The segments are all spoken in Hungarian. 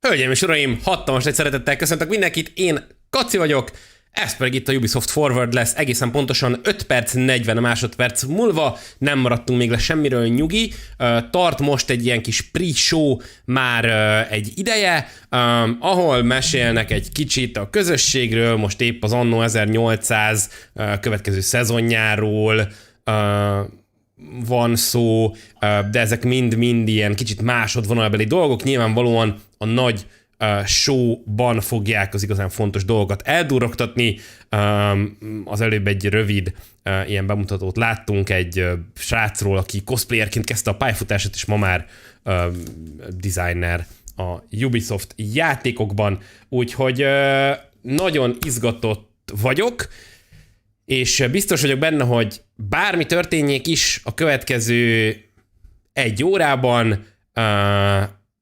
Hölgyeim és uraim, hatalmas nagy szeretettel köszöntök mindenkit, én Kaci vagyok, ez pedig itt a Ubisoft Forward lesz, egészen pontosan 5 perc 40 másodperc múlva, nem maradtunk még le semmiről, nyugi, tart most egy ilyen kis pre-show már egy ideje, ahol mesélnek egy kicsit a közösségről, most épp az anno 1800 következő szezonjáról, van szó, de ezek mind ilyen kicsit másodvonalbeli dolgok, nyilvánvalóan a nagy showban fogják az igazán fontos dolgokat eldurrogtatni. Az előbb egy rövid ilyen bemutatót láttunk egy srácról, aki cosplayerként kezdte a pályafutását, és ma már designer a Ubisoft játékokban. Úgyhogy nagyon izgatott vagyok, és biztos vagyok benne, hogy bármi történjék is a következő 1 órában,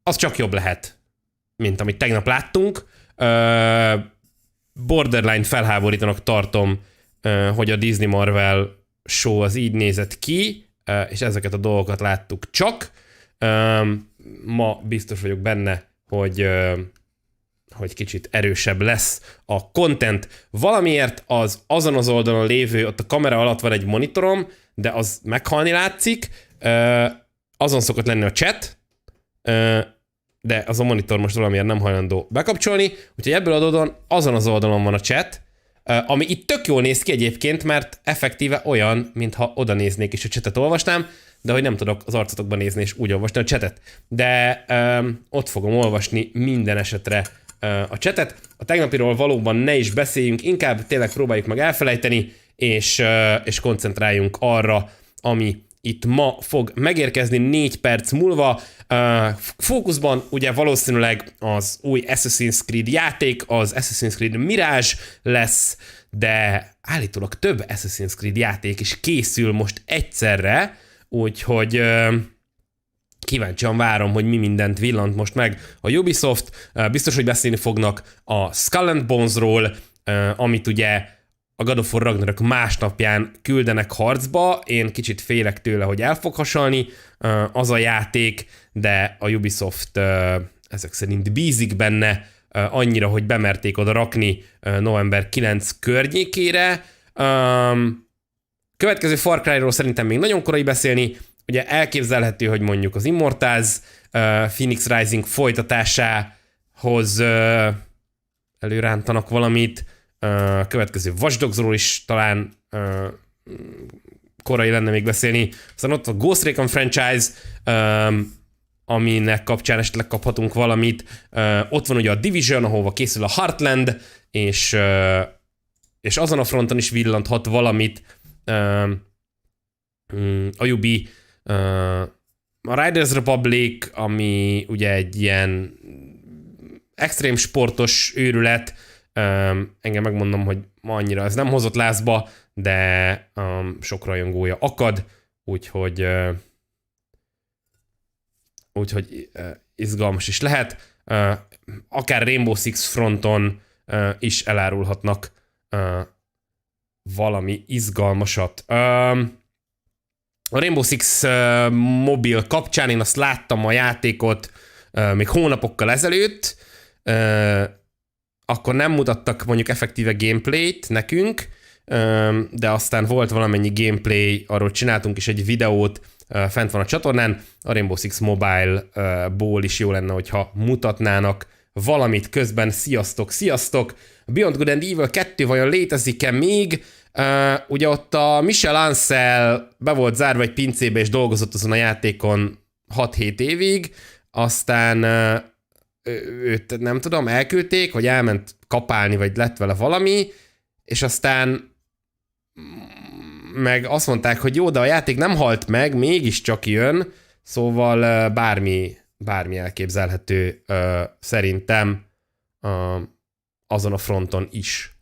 az csak jobb lehet, mint amit tegnap láttunk. Borderline felháborítanak tartom, hogy a Disney Marvel show az így nézett ki, és ezeket a dolgokat láttuk csak. Ma biztos vagyok benne, hogy kicsit erősebb lesz a content. Valamiért azon az oldalon lévő, ott a kamera alatt van egy monitorom, de az meghalni látszik. Azon szokott lenni a chat, de az a monitor most valamiért nem hajlandó bekapcsolni, úgyhogy ebből adódóan azon az oldalon van a chat, ami itt tök jól néz ki egyébként, mert effektíve olyan, mintha oda néznék és a chatet olvasnám, de hogy nem tudok az arcotokban nézni és úgy olvasni a chatet. De ott fogom olvasni minden esetre a chatet. A tegnapiról valóban ne is beszéljünk, inkább tényleg próbáljuk meg elfelejteni, és koncentráljunk arra, ami itt ma fog megérkezni 4 perc múlva. Fókuszban ugye valószínűleg az új Assassin's Creed játék, az Assassin's Creed Mirage lesz, de állítólag több Assassin's Creed játék is készül most egyszerre, úgyhogy kíváncsian várom, hogy mi mindent villant most meg a Ubisoft. Biztos, hogy beszélni fognak a Skull and Bonesról, amit ugye a God of War Ragnarök másnapján küldenek harcba. Én kicsit félek tőle, hogy el fog hasalni az a játék, de a Ubisoft ezek szerint bízik benne annyira, hogy bemerték oda rakni november 9 környékére. Következő Far Cry-ról szerintem még nagyon korai beszélni. Ugye elképzelhető, hogy mondjuk az Immortals Phoenix Rising folytatásához előrántanak valamit. Következő Watch Dogsról is talán korai lenne még beszélni. Aztán ott a Ghost Recon franchise, aminek kapcsán esetleg kaphatunk valamit. Ott van ugye a Division, ahova készül a Heartland, és azon a fronton is villanthat valamit a Ubi. A Riders Republic, ami ugye egy ilyen extrém sportos őrület, engem megmondom, hogy ma annyira ez nem hozott lázba, de sok rajongója akad, úgyhogy izgalmas is lehet. Akár Rainbow Six fronton is elárulhatnak valami izgalmasat. A Rainbow Six mobil kapcsán én azt láttam a játékot még hónapokkal ezelőtt, akkor nem mutattak mondjuk effektíve gameplayt nekünk, de aztán volt valamennyi gameplay, arról csináltunk is egy videót, fent van a csatornán, a Rainbow Six Mobile-ból is jó lenne, hogyha mutatnának valamit közben. Sziasztok! A Beyond Good and Evil 2 vajon létezik-e még? Ugye ott a Michel Ancel be volt zárva egy pincébe, és dolgozott azon a játékon 6-7 évig, aztán őt nem tudom, elküldték, vagy elment kapálni, vagy lett vele valami, és aztán meg azt mondták, hogy jó, de a játék nem halt meg, mégiscsak jön, szóval bármi elképzelhető szerintem azon a fronton is.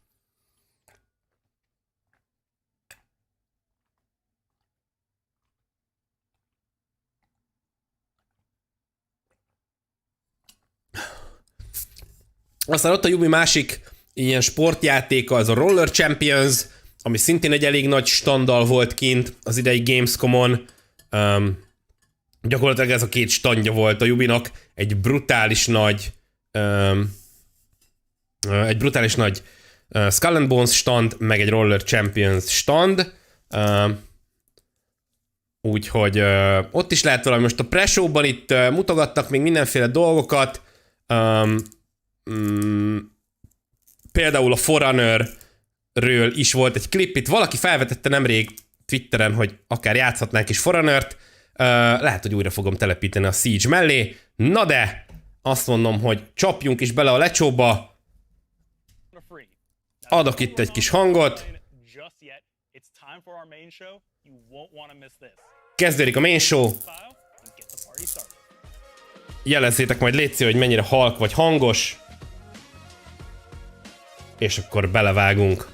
Aztán ott a Ubi másik ilyen sportjátéka, az a Roller Champions, ami szintén egy elég nagy standal volt kint az idei Gamescomon. Gyakorlatilag ez a két standja volt a Ubinak, egy brutális nagy egy brutális nagy Skull and Bones stand, meg egy Roller Champions stand. Úgyhogy ott is lehet valami. Most a pre-showban itt mutogattak még mindenféle dolgokat. Például a Forerunnerről is volt egy klip. Itt valaki felvetette nemrég Twitteren, hogy akár játszhatnánk is Forerunnert. Lehet, hogy újra fogom telepíteni a Siege mellé. Na de, azt mondom, hogy csapjunk is bele a lecsóba. Adok itt egy kis hangot. Kezdődik a main show. Jelezzétek majd létszi, hogy mennyire halk vagy hangos. És akkor belevágunk.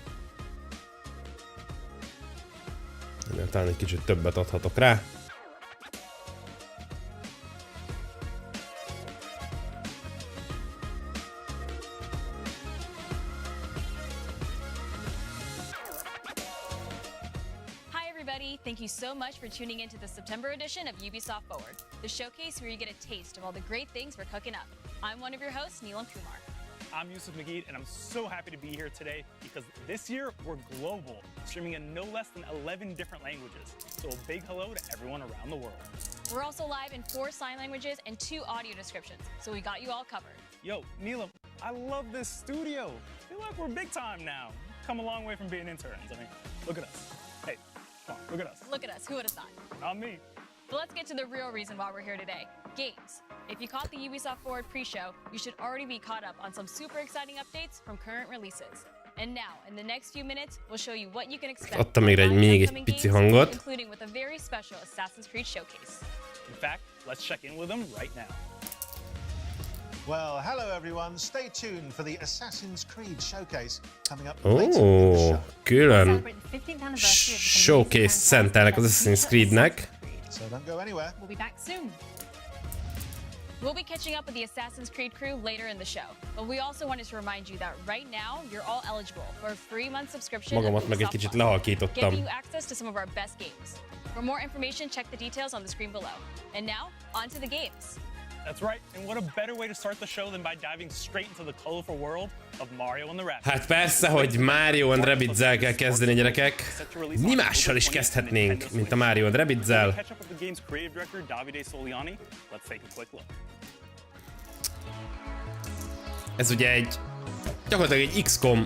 Talán egy kicsit többet adhatok rá. Thank you so much for tuning into the September edition of Ubisoft Forward, the showcase where you get a taste of all the great things we're cooking up. I'm one of your hosts, Neelam Kumar. I'm Yusuf Magid, and I'm so happy to be here today because this year we're global, streaming in no less than 11 different languages. So a big hello to everyone around the world. We're also live in 4 sign languages and 2 audio descriptions, so we got you all covered. Yo, Neelam, I love this studio. I feel like we're big time now. Come a long way from being interns. I mean, look at us. Hey. Come on, look at us. Look at us. Who would have thought? Not me. But let's get to the real reason why we're here today. Games. If you caught the Ubisoft Forward pre-show, you should already be caught up on some super exciting updates from current releases. And now, in the next few minutes, we'll show you what you can expect Adtam még egy pici hangot. including with a very special Assassin's Creed showcase. In fact, let's check in with them right now. Well, hello everyone. Stay tuned for the Assassin's Creed showcase coming up later in the show. Külön showcase szentelnek az Assassin's Creednek. So don't go anywhere. We'll be back soon. We'll be catching up with the Assassin's Creed crew later in the show, but we also wanted to remind you that right now you're all eligible for a 3-month subscription. Magamat meg egy kicsit lehalkítottam. Giving you access to some of our best games. For more information, check the details on the screen below. And now, on to the games. That's right, and what a better way to start the show than by diving straight into the colorful world of Mario and the Rabbids. Hát persze, hogy Mario and Rabbids-zel kell kezdeni, gyerekek. Mi mással is kezdhetnénk, mint a Mario and Rabbids-zel. Ez ugye egy gyakorlatilag egy XCOM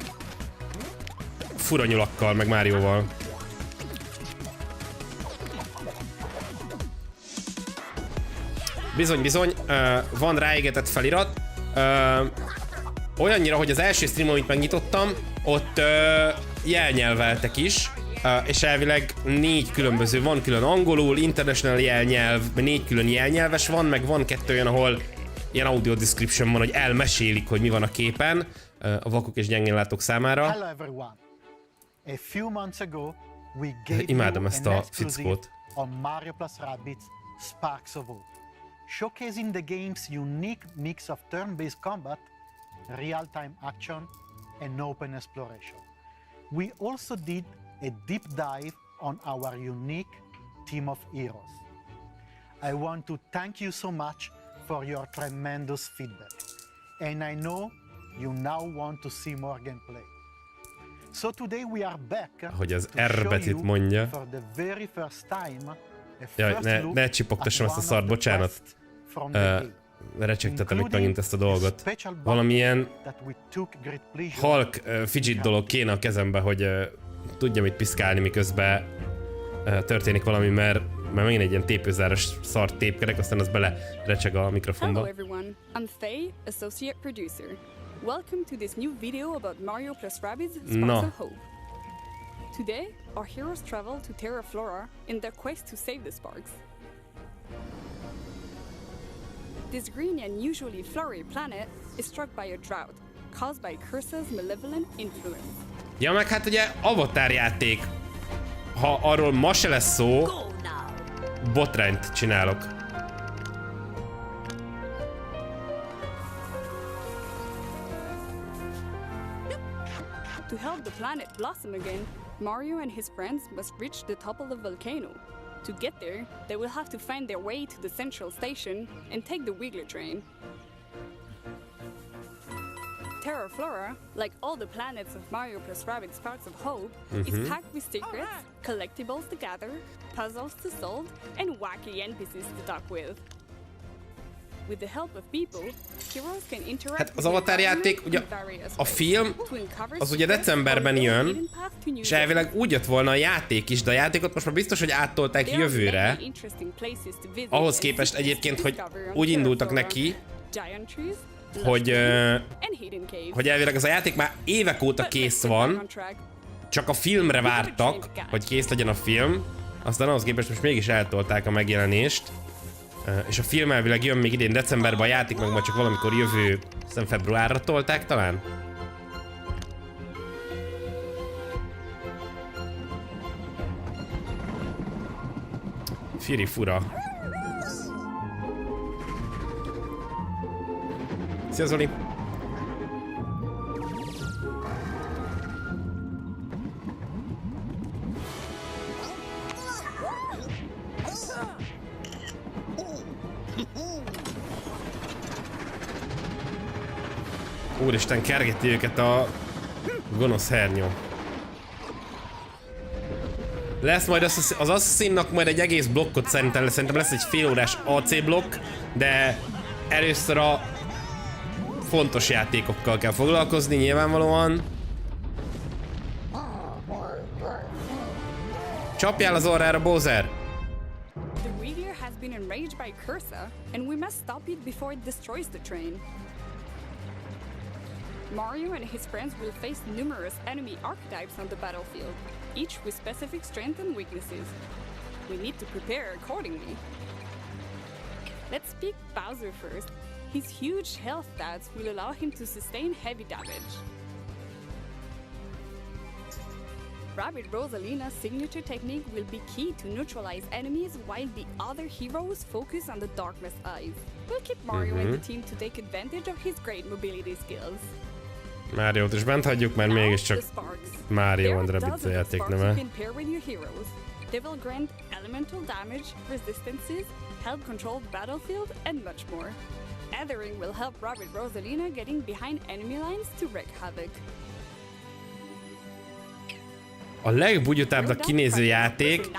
furanyulakkal, meg Marioval. Bizony, van ráégetett felirat. Olyannyira, hogy az első stream, amit megnyitottam, ott jelnyelveltek is, és elvileg 4 különböző, van külön angolul, international jelnyelv, 4 külön jelnyelves van, meg van 2 olyan, ahol ilyen audio description van, hogy elmesélik, hogy mi van a képen a vakok és gyengénlátók számára. Imádom ezt a fickót. Showcasing the game's unique mix of turn-based combat, real-time action, and open exploration. We also did a deep dive on our unique team of heroes. I want to thank you so much for your tremendous feedback, and I know you now want to see more gameplay. So today we are back hogy az R betűt mondja. For the very first time. Jaj, ne csipogtassam ezt a szart, bocsánat. Recsegtetem itt megint ezt a dolgot. Valamilyen halk fidget dolog kéne a kezembe, hogy tudjam itt piszkálni, miközben történik valami, mert megint egy ilyen tépőzáros szart tépkedek, aztán az bele recseg a mikrofonba. Hello everyone, I'm Faye, associate producer. Welcome to this new video about Mario plus Rabbids Sparks of Hope. Today, our heroes travel to Terra Flora in their quest to save the Sparks. This green and usually flowery planet is struck by a drought, caused by Curse's malevolent influence. Ja, meg hát ugye Avatar játék. Ha arról ma se lesz szó, botrányt csinálok. To help the planet blossom again, Mario and his friends must reach the top of the volcano. To get there, they will have to find their way to the central station and take the Wiggler train. Terra Flora, like all the planets of Mario plus Rabbids Sparks of Hope, is packed with secrets, collectibles to gather, puzzles to solve, and wacky NPCs to talk with. With the help of people, heroes can interact Hát az Avatar játék, ugye a film, az ugye decemberben jön, és elvileg úgy jött volna a játék is, de a játékot most már biztos, hogy áttolták jövőre. Ahhoz képest egyébként, hogy úgy indultak neki, hogy elvileg ez a játék már évek óta kész van, csak a filmre vártak, hogy kész legyen a film, aztán ahhoz képest most mégis eltolták a megjelenést. És a film elvileg jön még idén decemberben, a játék meg majd csak valamikor jövő, hiszem februárra tolták talán? Firi fura. Szia Zoli! Úristen, kergeti őket a gonosz hernyó. Lesz majd az Assassinnak majd egy egész blokkot szerintem lesz egy félórás AC blokk, de először a fontos játékokkal kell foglalkozni nyilvánvalóan. Csapjál az orrára, Bowser! The meteor has been enraged by Cursa, and we must stop it before it destroys the train. Mario and his friends will face numerous enemy archetypes on the battlefield, each with specific strengths and weaknesses. We need to prepare accordingly. Let's pick Bowser first. His huge health stats will allow him to sustain heavy damage. Rabbid Rosalina's signature technique will be key to neutralize enemies while the other heroes focus on the Darkness Eyes. We'll keep Mario in the team to take advantage of his great mobility skills. Máriót is bent hagyjuk, mert mégiscsak Mario and Rabbids a játék neve. They will grant elemental damage, resistances, help control the battlefield, and much more. Othering will help Rabbid Rosalina getting behind enemy lines to wreak havoc. A legbugyutábbnak kinéző játék,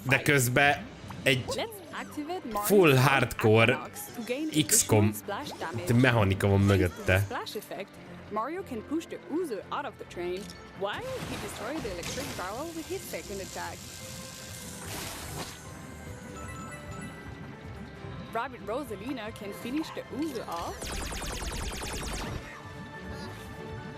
de közben egy full hardcore XCOM mechanika van mögötte. Mario can push the Uzo out of the train, while he destroys the electric barrel with his second attack. Rabbid Rosalina can finish the Uzo off.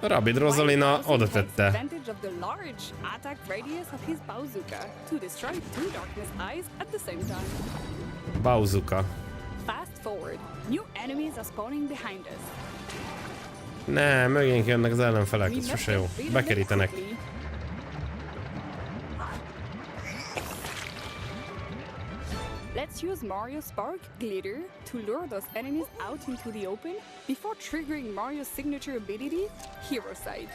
Rabbid Rosalina oda tette. Advantage of the large attack radius of his bazooka to destroy two darkness eyes at the same time. Bazooka. Fast forward. New enemies are spawning behind us. Ne, mögénk jönnek az ellenfelek, ez sose jó. Bekerítenek. Let's use Mario's Spark Glitter to lure those enemies out into the open before triggering Mario's signature ability, Hero Sight.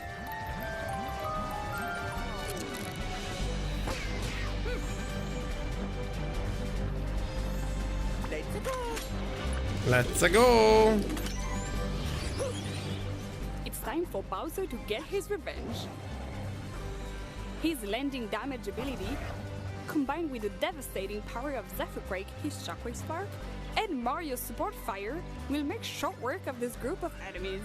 Let's go! It's time for Bowser to get his revenge. His landing damage ability, combined with the devastating power of Zephyr Break, his Shockwave Spark, and Mario's support fire, will make short work of this group of enemies.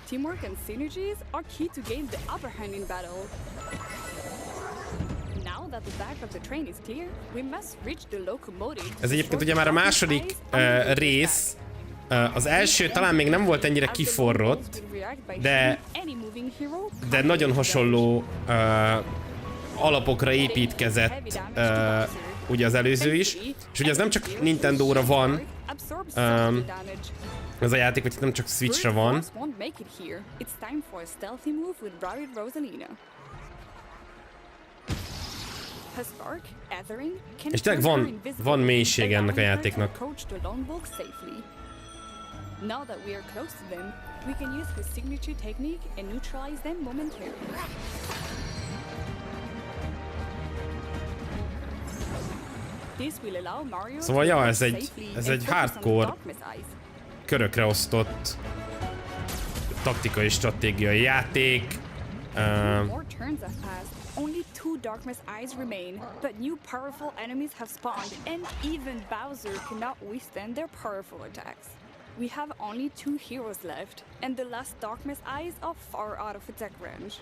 Teamwork and synergies are key to gain the upper hand in battle. Now that the back of the train is clear, we must reach the locomotive. Ez egyébként ugye már a második rész. Az első talán még nem volt ennyire kiforrott, de nagyon hasonló alapokra építkezett ugye az előző is. És ugye ez nem csak Nintendóra van, ez a játék, vagy nem csak Switchre van. És tényleg van mélység ennek a játéknak. Now that we are close to them, we can use his signature technique and neutralize them momentarily. This will allow Mario szóval ja, ez egy hardcore körökre osztott taktikai stratégiai játék. More turns have passed. Only 2 Darkness eyes remain, but new powerful enemies have spawned, and even Bowser cannot withstand their powerful attacks. We have only 2 heroes left, and the last Darkness eyes are far out of attack range.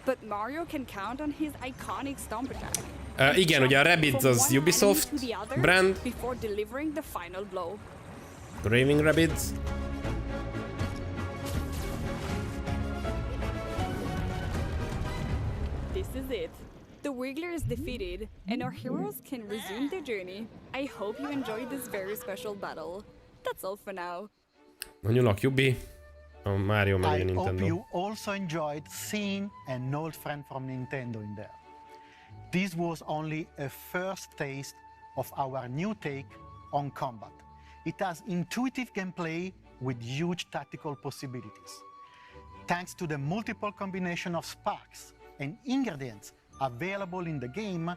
But Mario can count on his iconic stomp attack. Igen, ugye a Rabbids az Ubisoft brand. Before delivering the final blow. Raving Rabbids. This is it. The Wiggler is defeated, and our heroes can resume their journey. I hope you enjoyed this very special battle. That's all for now. A nyulak Ubi. A Mario meg a I hope Nintendo. you also enjoyed seeing an old friend from Nintendo in there. This was only a first taste of our new take on combat. It has intuitive gameplay with huge tactical possibilities. Thanks to the multiple combination of sparks and ingredients available in the game,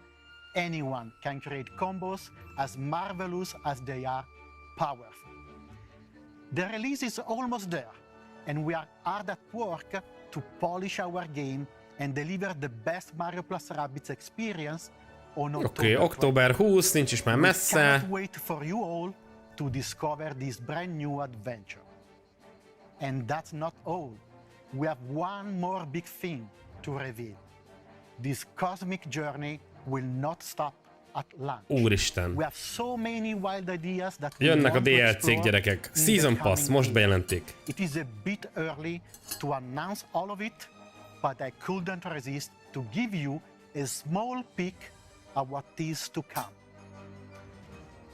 anyone can create combos as marvelous as they are powerful. The release is almost there, and we are hard at work to polish our game and deliver the best Mario plus Rabbids experience on Oké, október 20, nincs is már We messze. cannot wait for you all to discover this brand new adventure. And that's not all. We have one more big thing to reveal. This cosmic journey will not stop at launch. Úristen. We have so many wild ideas that we Jönnek a want to DLC-k, explore gyerekek. in the Season Pass, coming most years. bejelentik. It is a bit early to announce all of it, but I couldn't resist to give you a small peek at what is to come.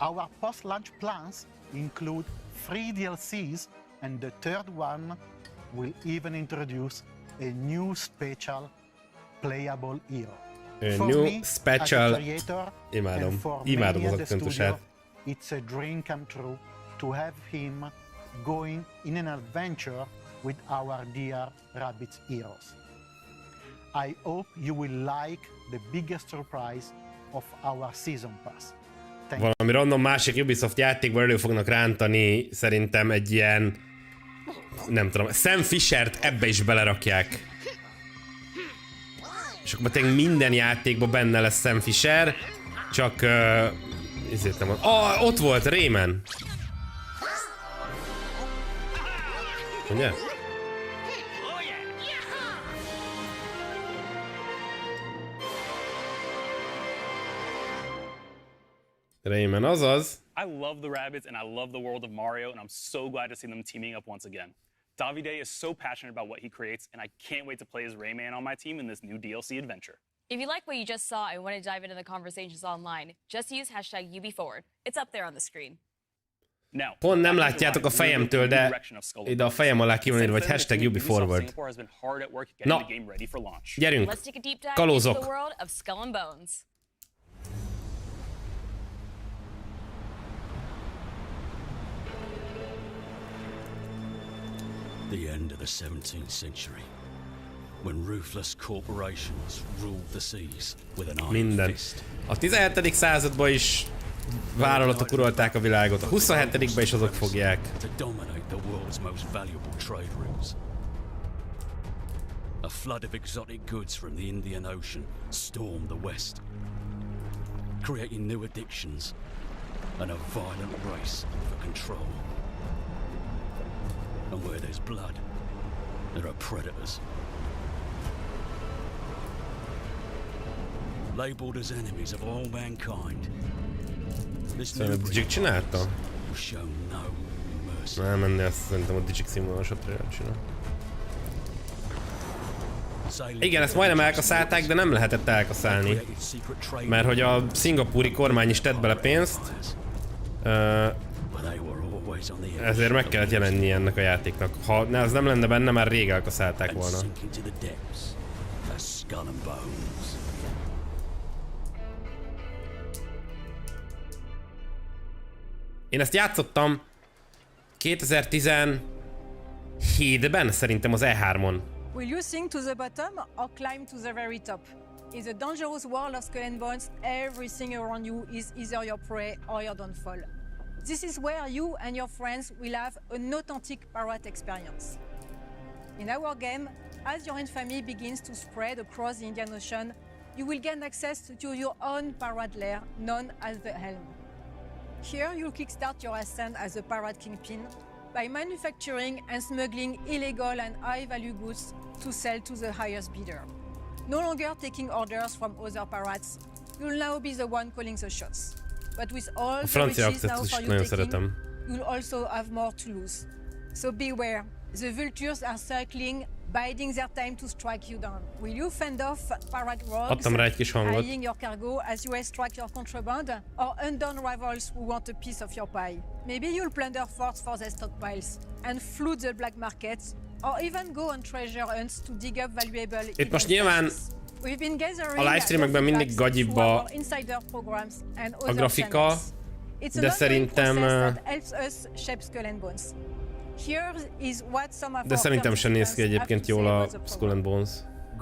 Our post-launch plans include 3 DLCs, and the third one will even introduce a new special playable hero. A For new me, as a special- creator, Imádom. and for Imádom many az at the akcentusát. studio, it's a dream come true to have him going in an adventure with our dear Rabbids heroes. I hope you will like the biggest surprise of our season pass. Thank you. Valami random másik Ubisoft játékból elő fognak rántani, szerintem egy ilyen, nem tudom, Sam Fishert ebbe is belerakják. És akkor tényleg minden játékban benne lesz Sam Fisher, csak ezért nem van. Ott volt Rayman! Ugye? Rayman, azaz. I love the Rabbids and I love the world of Mario, and I'm so glad to see them teaming up once again. Davide is so passionate about what he creates, and I can't wait to play as Rayman on my team in this new DLC adventure. If you like what you just saw and want to dive into the conversations online, just use #UbiForward. It's up there on the screen. Now, Pont nem back to látjátok a July, we're fejemtől, moving in the de direction of Skull and ide a Bones. fejem alá ki van írva, Since hogy then, the team at Ubisoft #UbiForward. Singapore has been hard at work getting Na. the game ready for launch. Gyerünk! Let's take a deep dive Kalózok. into the world of Skull and Bones. The end of the 17th century, when ruthless corporations ruled the seas with an iron Minden. fist. A 17. században is vállalatok uralták a világot, a 27-ben is azok fogják. To dominate the world's most valuable trade routes. A flood of exotic goods from the Indian Ocean stormed the West, creating new addictions and a violent race for control. And where there's blood, there are predators. Labeled as enemies of all mankind, this new Szerintem Digic csinálta? will show no mercy. Nem, menni azt szerintem a Digic színvonalasat csinál. Igen, ezt majdnem elkaszálták, de nem lehetett elkaszálni. Mert hogy a szingapúri kormány is tett bele pénzt, ezért meg kellett jelenni ennek a játéknak. Ha ez nem lenne benne, már rég elkaszálták volna. Én ezt játszottam 2017-ben, szerintem az E3-on. Will you sink to the bottom or climb to the very top? In the dangerous world of Skull and Bones, everything around you is either your prey or your downfall. This is where you and your friends will have an authentic pirate experience. In our game, as your infamy begins to spread across the Indian Ocean, you will gain access to your own pirate lair, known as the Helm. Here, you'll kickstart your ascent as a pirate kingpin by manufacturing and smuggling illegal and high-value goods to sell to the highest bidder. No longer taking orders from other pirates, you'll now be the one calling the shots. But with all the riches now for you taking, you'll also have more to lose. So beware, the vultures are circling, biding their time to strike you down. Will you fend off pirate rogues, hiding your cargo as you extract your contraband, or undone rivals who want a piece of your pie? Maybe you'll plunder forts for their stockpiles and flood the black markets, or even go on treasure hunts to dig up valuable itt most nyilván a livestreamekben mindig gagyibb a grafika, de szerintem sem néz ki egyébként jól a Skull and Bones.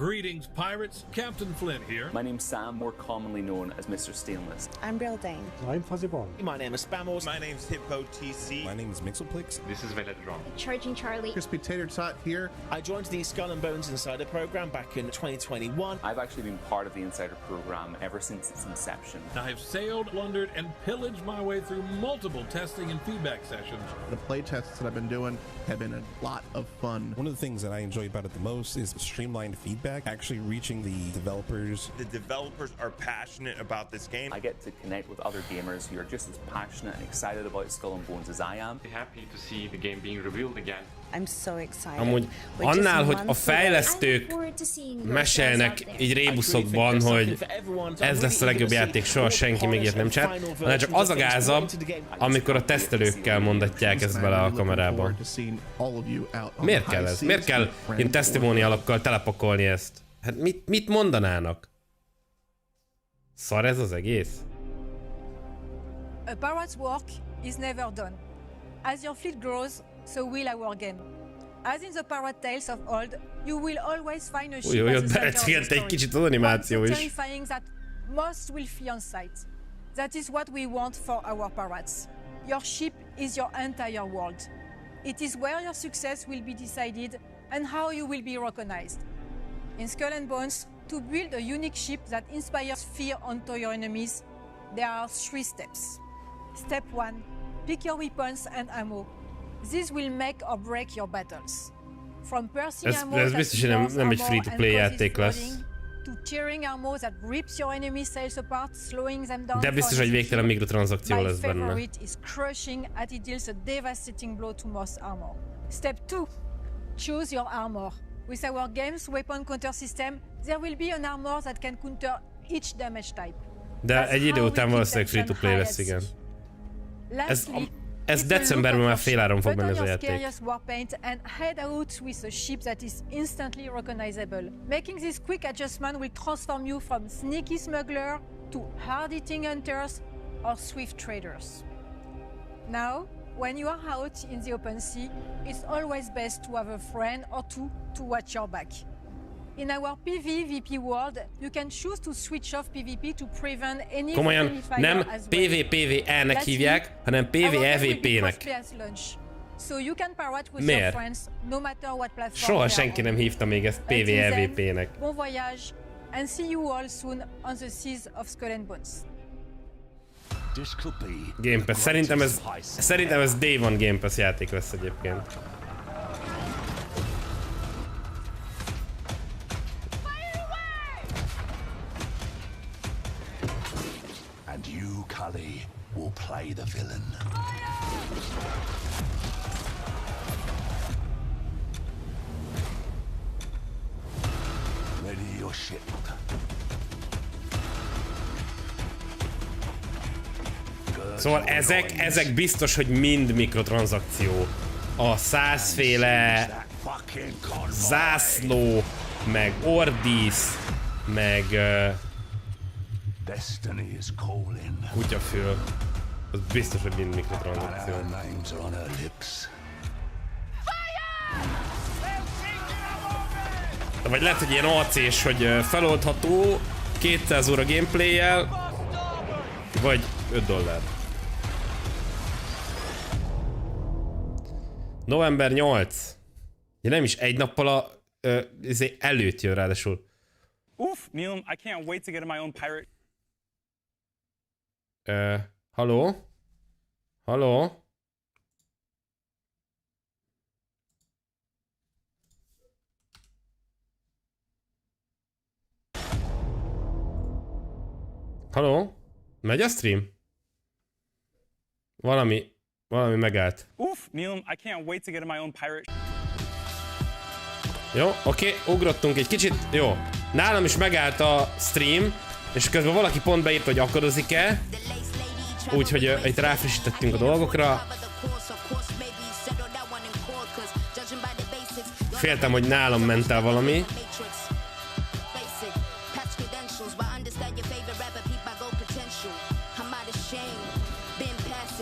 Greetings, pirates. Captain Flint here. My name's Sam, more commonly known as Mr. Stainless. I'm Brilldane. I'm Fuzzy Bond. My name is Spamos. My name's Hippo TC. My name is Mixelplix. This is Veledron. Charging Charlie. Crispy Tater Tot here. I joined the Skull and Bones Insider program back in 2021. I've actually been part of the Insider program ever since its inception. I've sailed, plundered, and pillaged my way through multiple testing and feedback sessions. The play tests that I've been doing have been a lot of fun. One of the things that I enjoy about it the most is streamlined feedback, actually reaching the developers. The developers are passionate about this game. I get to connect with other gamers who are just as passionate and excited about Skull and Bones as I am. Happy to see the game being revealed again. I'm so excited. Amúgy annál, hogy a fejlesztők mesélnek így rébuszokban, hogy ez lesz a legjobb játék, soha senki még ilyet nem csinált, hanem csak az a gázabb, amikor a tesztelőkkel mondatják ezt bele a kamerába. Miért kell ez? Miért kell ilyen testimonialokkal telepakolni ezt? Hát mit mondanának? Szar ez az egész? A pirate's work is never done. As your fleet grows, so will our game. As in the pirate tales of old, you will always find a ship as a center of the story. Terrifying that most will flee on sight. That is what we want for our pirates. Your ship is your entire world. It is where your success will be decided and how you will be recognized. In Skull and Bones, to build a unique ship that inspires fear onto your enemies, there are 3 steps. Step 1. Pick your weapons and ammo. This will make or break your battles. From piercing ammo ez biztos, hogy nem egy free-to-play játék lesz. To tearing ammo that rips your enemy sails apart, slowing them down. De biztos, hogy végtelen mikrotranszakció lesz benne. My favorite is crushing as it deals a devastating blow to most armor. Step 2. Choose your armor. With our game's weapon counter system, there will be an armor that can counter each damage type. De egy idő után valószínűleg free-to-play lesz, igen. Ez decemberben már féláron fog menni ez a játék. Warpaint and head out with a ship that is instantly recognizable. Making this quick adjustment will transform you from sneaky smuggler to hard-hitting hunters or swift traders. Now, when you are out in the open sea, it's always best to have a friend or two to watch your back. In our PvP world, you can choose to switch off PvP to prevent any komolyan nem PvPvE-nek hívják, hanem PvEvP-nek. Miért? Soha senki nem hívta még ezt PvEvP-nek. Bon voyage and see you all soon on the seas of Skull and Bones. Game Pass. Szerintem ez Day One Game Pass játék lesz egyébként. And you, Cully, will play the villain. Ready your ship. Szóval ezek biztos, hogy mind mikrotranszakció. A 100 féle zászló, meg ordísz, meg kutyafül. Az biztos, hogy mind mikrotranszakció. Vagy lehet, hogy ilyen AC-s, hogy feloldható 200 óra gameplay-jel, vagy $5. November 8. Ja, nem is egy nappal a előtt jön ráadásul. Oof, Milyen, I can't wait to get in my own pirate. Halló? Halló? Halló? Megy a stream? Valami megállt. Oof, Milyen, I can't wait to get in my own pirate. Jó, oké, ugrottunk egy kicsit. Jó. Nálam is megállt a stream, és közben valaki pont beírta, hogy akadozik-e. Úgyhogy itt ráfrissítettünk a dolgokra. Féltem, hogy nálam ment el valami.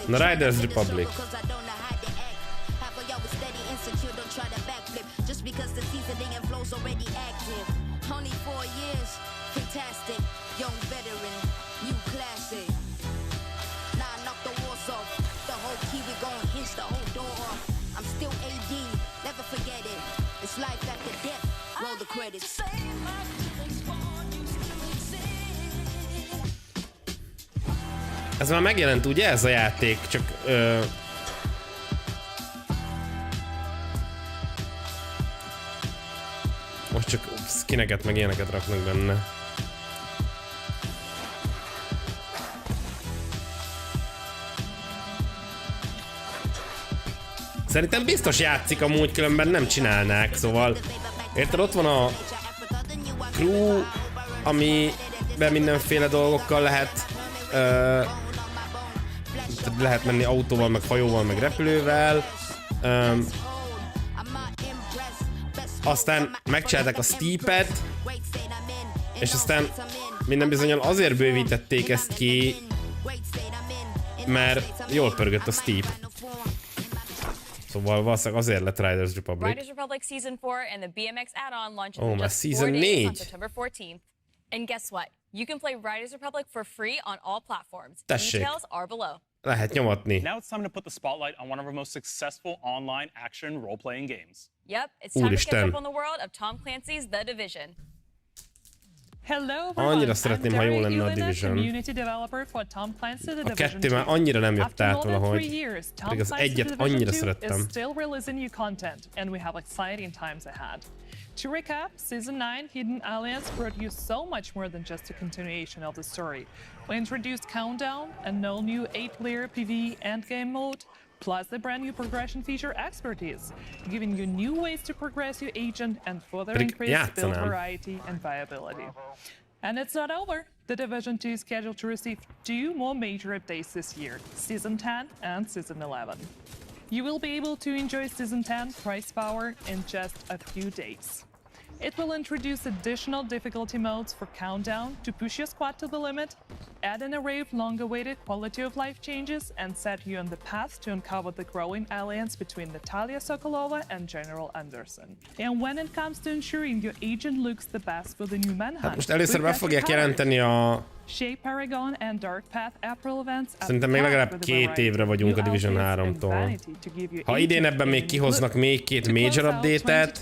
Na, Riders Republic. Ez már megjelent, ugye, ez a játék, csak... Most csak skineket meg ilyeneket raknak benne. Szerintem biztos játszik, amúgy különben nem csinálnák, szóval... Érted, ott van a crew, amiben mindenféle dolgokkal lehet... lehet menni autóval, meg hajóval, meg repülővel. Aztán megcsinálták a Steepet, és aztán minden bizonnyal azért bővítették ezt ki, mert jól pörgött a Steep. Szóval valószínűleg azért lett Riders Republic. Riders Republic Season 4 and the BMX add-on launches Oh, in már just 4 Season days on 4. September 14th. And guess what? You can play Riders Republic for free on all platforms. Tessék. Details are below. Lehet nyomatni. Now it's time to put the spotlight on one of our most successful online action role-playing games. Yep, it's time to catch Úristen. up on the world of Tom Clancy's The Division. Hello, Annyira szeretném, ha jó lenne a Division. Division. Community developer for Tom Clancy The A Division 2 már annyira nem jött át valahogy. Pedig az egyet annyira szerettem. Is still releasing new content, and we have exciting times ahead. To recap, Season 9 Hidden Alliance brought you so much more than just a continuation of the story. We introduced Countdown, an all-new 8-player PvE endgame mode, plus the brand new progression feature Expertise, giving you new ways to progress your agent and further increase build variety and viability. And it's not over. The Division 2 is scheduled to receive 2 more major updates this year, Season 10 and Season 11. You will be able to enjoy Season 10 price power in just a few days. It will introduce additional difficulty modes for Countdown to push your squad to the limit, add an array of long-awaited quality of life changes, and set you on the path to uncover the growing alliance between Natalia Sokolova and General Anderson. And when it comes to ensuring your agent looks the best for the new Manhunt, Hát most először be fogják jelenteni a... Shape Paragon and Dark Path April events. Szerintem még legalább 2 évre vagyunk a Division 3-tól. Ha idén ebben még kihoznak még 2 major update-et...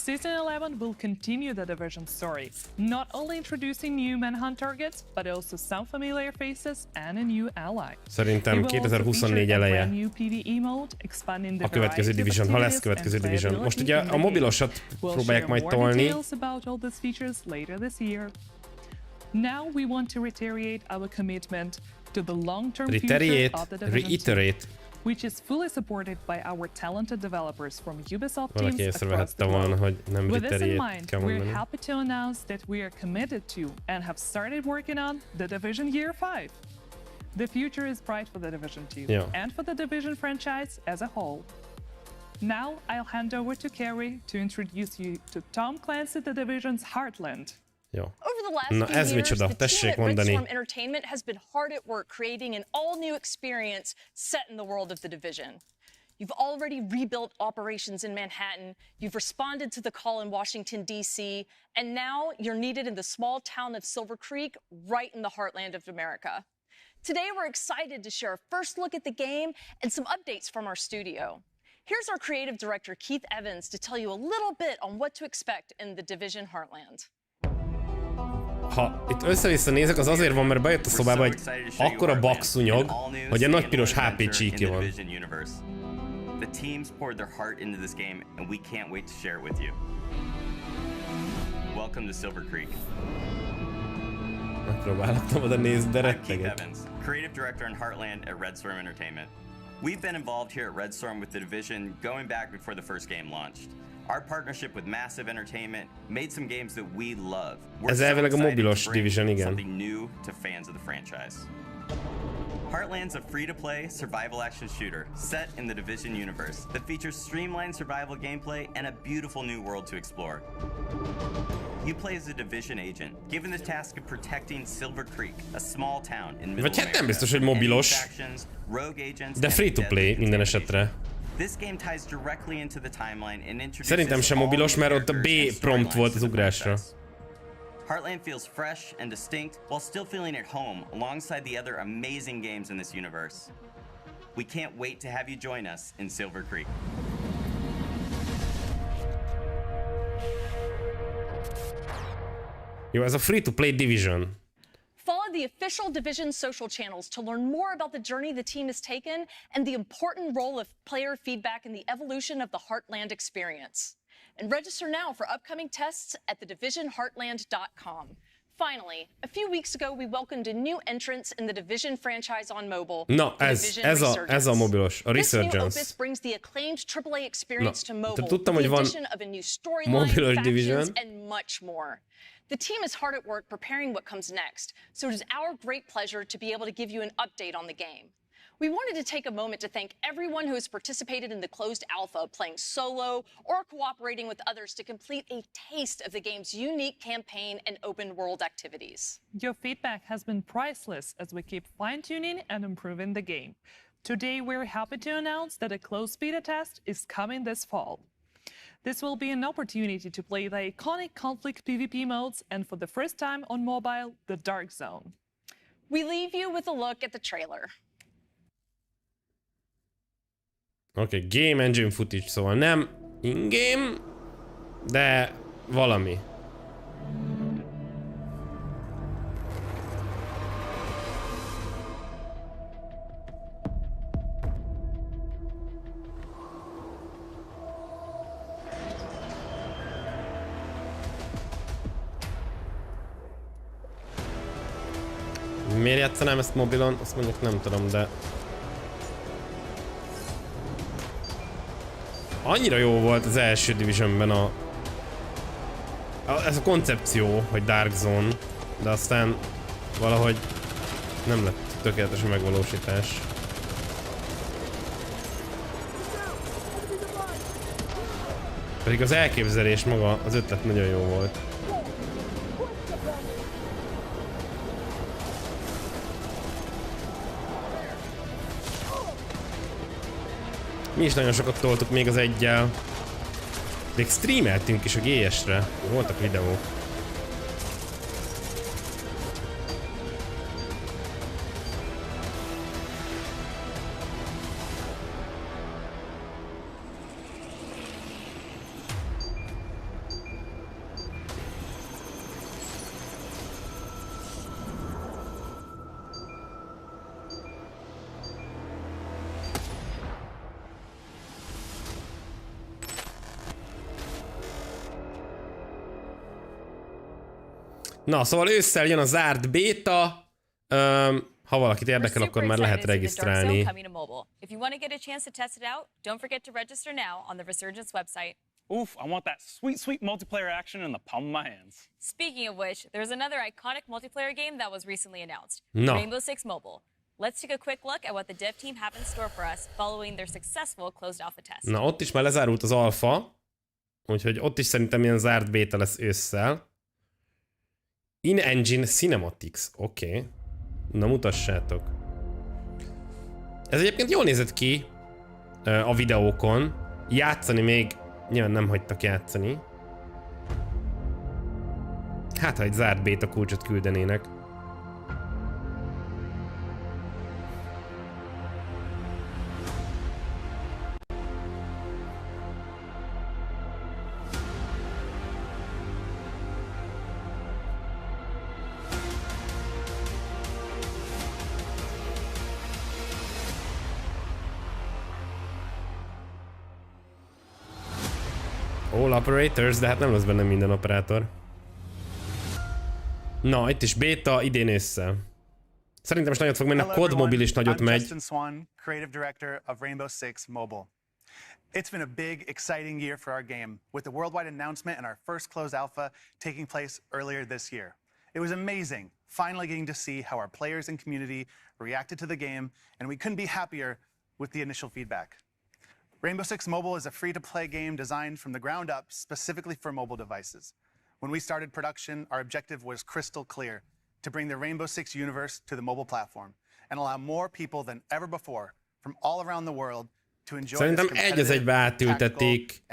Season 11 will continue the Division story, not only introducing new Manhunt targets, but also some familiar faces and a new ally. Szerintem 2024 eleje a következő Division, ha lesz következő Division. Most ugye a mobilosat próbálják majd tolni. Now we want to reiterate our commitment to the long-term future of the Division 2, which is fully supported by our talented developers from Ubisoft teams across the world. With this in mind, we're happy to announce that we are committed to and have started working on the Division Year 5. The future is bright for the Division 2 and for the Division franchise as a whole. Now I'll hand over to Carrie to introduce you to Tom Clancy The Division's Heartland. Jó. Over the last Na, few ez years, micsoda? the Tessék team at mondani. Red Storm Entertainment has been hard at work creating an all-new experience set in the world of The Division. You've already rebuilt operations in Manhattan, you've responded to the call in Washington, D.C., and now you're needed in the small town of Silver Creek, right in the heartland of America. Today, we're excited to share a first look at the game and some updates from our studio. Here's our creative director, Keith Evans, to tell you a little bit on what to expect in the Division Heartland. Ha itt össze-vissza nézek, az azért van, mert bejött a szobába egy akkora bakszúnyog, hogy egy nagy piros HP csíkja van. The teams poured their heart into this game, and we can't wait to share it with you. Welcome to Silver Creek. Megpróbáltam oda nézni, de rettegek. Evans, Creative Director in Heartland at Red Storm Entertainment. We've been involved here at Red Storm with the Division going back before the first game launched. Our partnership with Massive Entertainment made some games that we love. Ez elvileg a mobilos Division, igen. Something new to fans of the franchise. Heartland's a free-to-play survival action shooter set in the Division universe that features streamlined survival gameplay and a beautiful new world to explore. You play as a Division agent, given the task of protecting Silver Creek, a small town in Middle America. Nem biztos, hogy mobilos, de free-to-play minden esetre. Szerintem sem mobilos, mert ott a B prompt volt az ugrásra. Heartland feels fresh and distinct while still feeling at home alongside the other amazing games in this universe. We can't wait to have you join us in Silver Creek. Jó, ez a free-to-play Division. Follow the official Division social channels to learn more about the journey the team has taken and the important role of player feedback in the evolution of the Heartland experience. And register now for upcoming tests at thedivisionheartland.com. Finally, a few weeks ago we welcomed a new entrance in the Division franchise on mobile. Na, ez a mobilos, a Resurgence. This new opus brings the acclaimed AAA experience to mobile, tudtam, the hogy addition of a new storyline, factions, and much more. The team is hard at work preparing what comes next, so it is our great pleasure to be able to give you an update on the game. We wanted to take a moment to thank everyone who has participated in the closed alpha, playing solo or cooperating with others to complete a taste of the game's unique campaign and open world activities. Your feedback has been priceless as we keep fine-tuning and improving the game. Today, we're happy to announce that a closed beta test is coming this fall. This will be an opportunity to play the iconic conflict PvP modes and for the first time on mobile, the Dark Zone. We leave you with a look at the trailer. Oké, game engine footage, szóval nem in-game, de valami. Miért játszanám ezt mobilon? Azt mondjuk nem tudom, de... Annyira jó volt az első Divisionben ez a koncepció, hogy Dark Zone, de aztán valahogy nem lett tökéletes a megvalósítás. Pedig az elképzelés maga, az ötlet nagyon jó volt. Mi is nagyon sokat toltuk még az eggyel. Még streameltünk is a GS-re. Voltak videók. Na, szóval ősszel jön a zárt béta. Ha valakit érdekel, akkor már lehet regisztrálni. If you want to get a chance to test it out, don't forget to register now on the Resurgence website. Oof, I want that sweet, sweet multiplayer action in the palm of my hands. Speaking of which, there's another iconic multiplayer game that was recently announced, Rainbow Six Mobile. Let's take a quick look at what the dev team have in store for us following their successful closed alpha test. Na, ott is már lezárult az alfa, úgyhogy ott is szerintem ilyen zárt béta lesz ősszel. In-engine cinematics, oké. Na, mutassátok. Ez egyébként jól nézett ki a videókon. Játszani még nyilván nem hagytak játszani. Hát, ha egy zárt béta kulcsot küldenének. All operators, de hát nem lesz benne minden operátor. Na, itt is beta idén ősszel. Szerintem most nagyot fog menni, a COD mobil is nagyot megy. Justin Swan, creative director of Rainbow Six Mobile. It's been a big, exciting year for our game, with the worldwide announcement and our first closed alpha taking place earlier this year. It was amazing, finally getting to see how our players and community reacted to the game, and we couldn't be happier with the initial feedback. Rainbow Six Mobile is a free-to-play game designed from the ground up specifically for mobile devices. When we started production, our objective was crystal clear: to bring the Rainbow Six universe to the mobile platform and allow more people than ever before from all around the world to enjoy Szerintem this egy az egybe átültették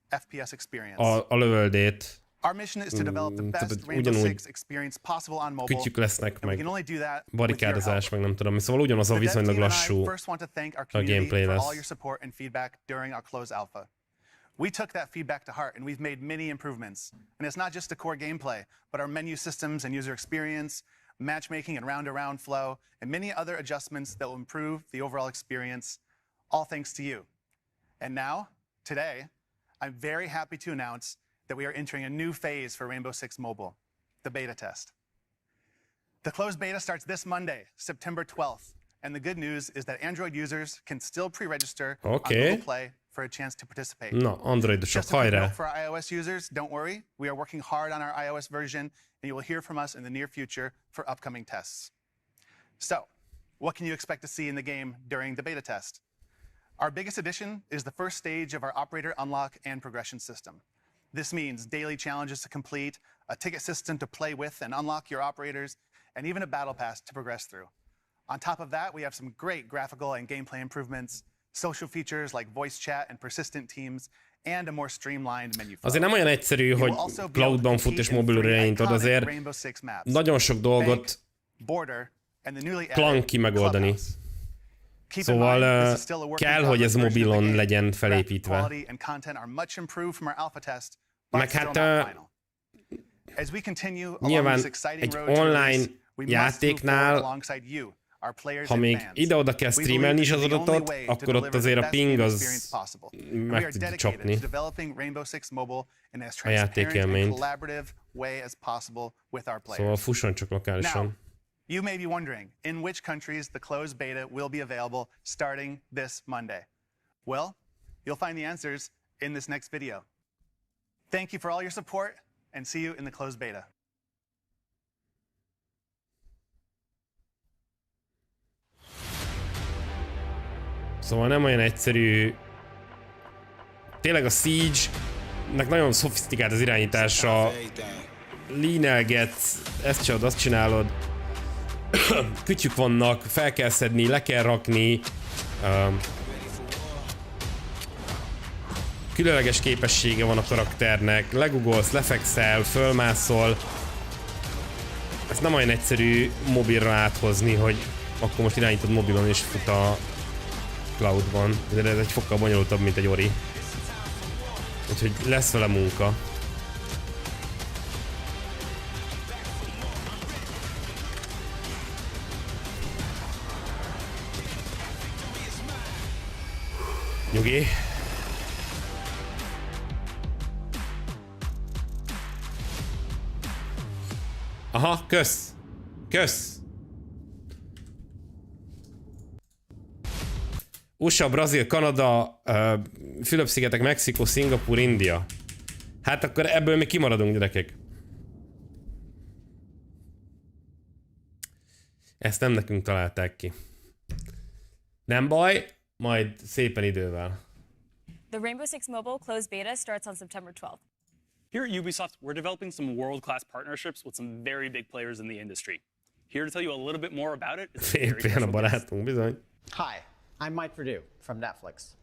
FPS experience. A lövöldét. Our mission is to develop the best Rainbow Six experience possible on mobile. Kütyük lesznek, and we can only do that barikádozás, meg nem tudom. Szóval ugyanaz a viszonylag lassú a gameplay lesz. All your support and feedback during our closed alpha. We took that feedback to heart and we've made many improvements. And it's not just the core gameplay, but our menu systems and user experience, matchmaking and round-to-round flow, and many other adjustments that will improve the overall experience, all thanks to you. And now, today, I'm very happy to announce that we are entering a new phase for Rainbow Six Mobile, the beta test. The closed beta starts this Monday, September 12th, and the good news is that Android users can still pre-register on Google Play for a chance to participate. Na, Androidosok, Just a quick hajrá! note for our iOS users, don't worry, we are working hard on our iOS version, and you will hear from us in the near future for upcoming tests. So, what can you expect to see in the game during the beta test? Our biggest addition is the first stage of our operator unlock and progression system. This means daily challenges to complete, a ticket system to play with and unlock your operators, and even a battle pass to progress through. On top of that, we have some great graphical and gameplay improvements, social features like voice chat and persistent teams, and a more streamlined menu flow. Azért nem olyan egyszerű, hogy cloudban fut és mobilra irányítod, azért nagyon sok dolgot clunky megoldani. Szóval kell, hogy ez mobilon legyen felépítve. Meg hát nyilván egy online játéknál, ha még ide-oda kell streamelni is az adatot, akkor ott azért a ping az meg tudja csapni a játékélményt. Szóval fusson csak lokálisan. You may be wondering, in which countries the closed beta will be available starting this Monday? Well, you'll find the answers in this next video. Thank you for all your support, and see you in the closed beta. Szóval nem olyan egyszerű. Tényleg a Siege-nek nagyon szofisztikált az irányítása. Línelgetsz, ezt csinálod, azt csinálod. Kütyük vannak, fel kell szedni, le kell rakni. Különleges képessége van a karakternek. Legugolsz, lefekszel, fölmászol. Ez nem olyan egyszerű mobilra áthozni, hogy akkor most irányítod mobilon és fut a cloudban. De ez egy fokkal bonyolultabb, mint egy ori. Úgyhogy lesz vele munka. Nyugi. Aha, kösz. Kösz. USA, Brazil, Kanada, Fülöp-szigetek, Mexikó, Szingapúr, India. Hát akkor ebből még kimaradunk, gyerekek. Ezt nem nekünk találták ki. Nem baj, majd szépen idővel. The Rainbow Six Mobile closed beta starts on September 12th. Here at Ubisoft, we're developing some world-class partnerships with some very big players in the industry. Here to tell you a little bit more about it is a very special guest. Hi, I'm Mike Perdue from Netflix.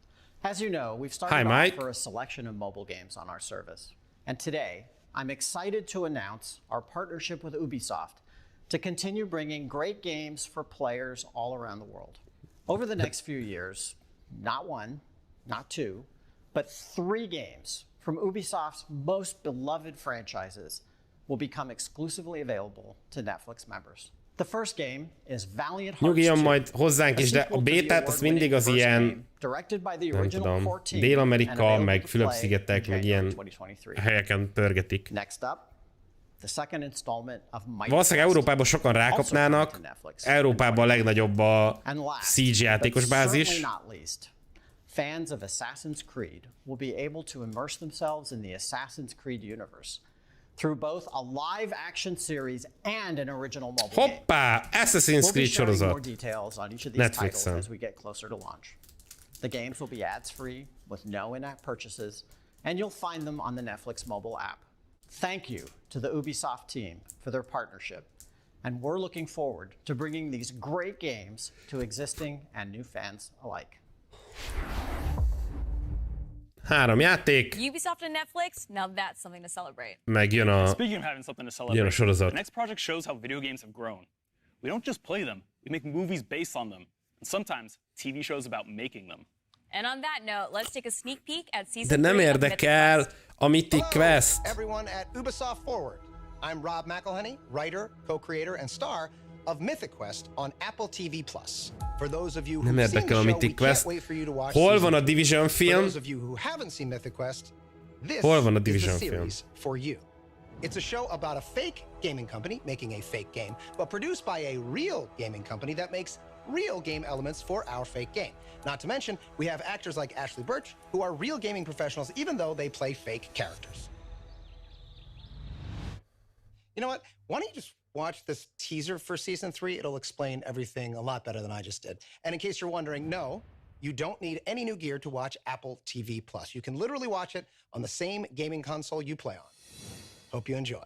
As you know, we've started to offer a selection of mobile games on our service. And today, I'm excited to announce our partnership with Ubisoft to continue bringing great games for players all around the world. Over the next few years, not one, not two, but 3 games from Ubisoft's most beloved franchises will become exclusively available to Netflix members. The first game is Valiant Nyugodjon Hearts 2, majd hozzánk is, de a bétát az mindig az ilyen, nem tudom, Dél-Amerika, meg Fülöp-szigetek, meg ilyen helyeken pörgetik. Valószínűleg Európában sokan rákapnának, Európában a legnagyobb a CG játékos bázis. Fans of Assassin's Creed will be able to immerse themselves in the Assassin's Creed universe through both a live action series and an original mobile game. Hoppá! Assassin's Creed sorozat. More details on each of these titles as we get closer to launch. The games will be ads-free with no in-app purchases, and you'll find them on the Netflix mobile app. Thank you to the Ubisoft team for their partnership, and we're looking forward to bringing these great games to existing and new fans alike. 3 játék. Ubisoft and Netflix, now that's something to celebrate. Meg jön a, Speaking of having something to celebrate, a sorozat. The next project shows how video games have grown. We don't just play them, we make movies based on them, and sometimes TV shows about making them. And on that note, let's take a sneak peek at season 3. De nem érdekel a Mythic Quest. Everyone at Ubisoft Forward. I'm Rob McElhenney, writer, co-creator, and star of Mythic Quest on Apple TV+. For those of you who've seen the show, we can't wait for you to watch. Hol van a Division film? For those of you who haven't seen Mythic Quest, this Hol van a is the Division series for you. It's a show about a fake gaming company making a fake game, but produced by a real gaming company that makes real game elements for our fake game. Not to mention, we have actors like Ashley Birch, who are real gaming professionals, even though they play fake characters. You know what? Why don't you just watch this teaser for season 3? It'll explain everything a lot better than I just did. And in case you're wondering, no, you don't need any new gear to watch Apple TV+. You can literally watch it on the same gaming console you play on. Hope you enjoy.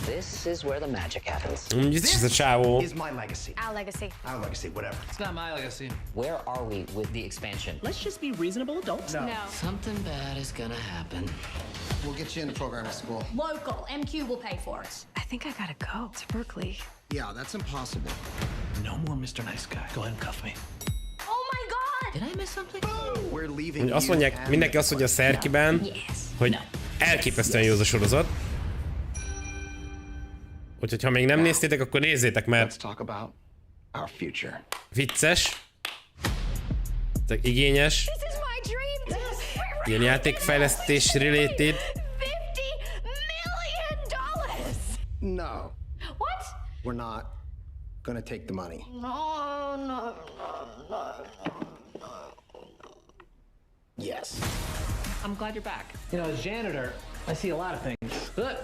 This is where the magic happens. This is my legacy. Our legacy. Our legacy, whatever. It's not my legacy. Where are we with the expansion? Let's just be reasonable adults. No. Something bad is gonna happen. We'll get you into programming school. Local. MQ will pay for it. I think I gotta go to Berkeley. Yeah, that's impossible. No more Mr. Nice Guy. Go ahead and cuff me. Oh my god! Did I miss something? We're leaving. Azt mondják, mindenki azt mondja a Szerkiben, hogy elképesztően jó az a sorozat. Úgyhogy ha még nem néztétek, akkor nézzétek, mert vicces, igényes, ilyen játékfejlesztés related. No. What? We're not gonna take the money. No. Yes. I'm glad you're back. You know, as janitor, I see a lot of things.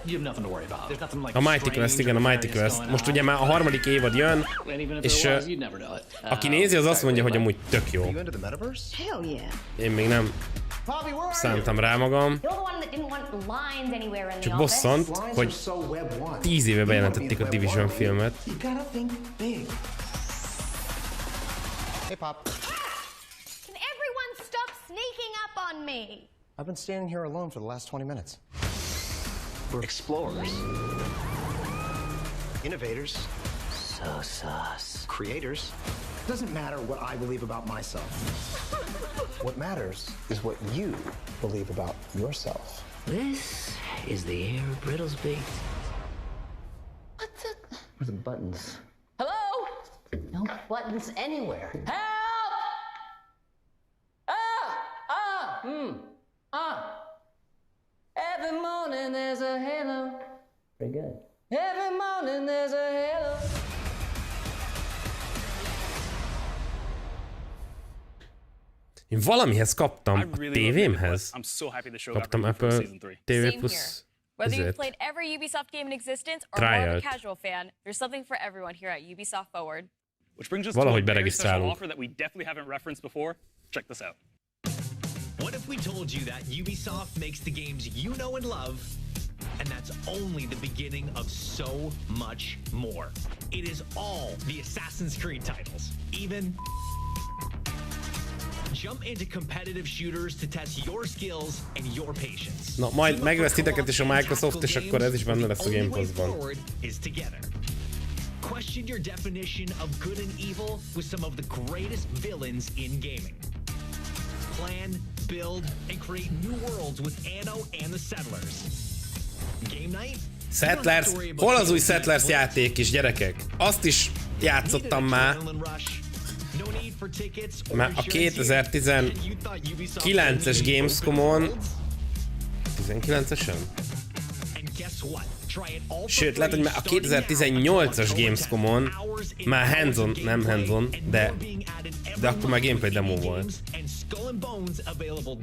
You have nothing to worry about. There's nothing like a Mighty Quest, igen, a Mighty Quest. Most ugye már a 3. évad jön, és aki nézi, az azt mondja, hogy amúgy tök jó. Én még nem szántam rá magam. Csak bosszant, hogy 10 éve bejelentették a Division filmet. Hey, Pop. Can everyone stop sneaking up on me? I've been standing here alone for the last 20 minutes. We're explorers. Innovators. So sus. Creators. It doesn't matter what I believe about myself. What matters is what you believe about yourself. This is the air of Brittlesby. What the? Where's the buttons? Hello? No buttons anywhere. Help! Every morning there's a halo. Pretty good. Every morning there's a halo. Én valamihez kaptam a tévémhez. Kaptam Apple TV Plus. Whether you've played every Ubisoft game in existence or more of a casual fan, there's something for everyone here at Ubisoft Forward. Which brings us to a very special offer that we definitely haven't referenced before. Check this out. What if we told you that Ubisoft makes the games you know and love, and that's only the beginning of so much more? It is all the Assassin's Creed titles, even jump into competitive shooters to test your skills and your patience. Na, majd megvesz titeket is a Microsoft, és akkor ez is benne lesz a Game Pass-ban. Question your definition of good and evil with some of the greatest villains in gaming. Plan, build, and create new worlds with Anno and the Settlers. Game night? Settlers? Hol az új Settlers játék is, gyerekek? Azt is játszottam már. Már a 2019-es Gamescom-on... 19-esen? Sőt, lehet, hogy már a 2018-as Gamescom-on már hands-on, nem hands-on, de akkor már gameplay demo volt.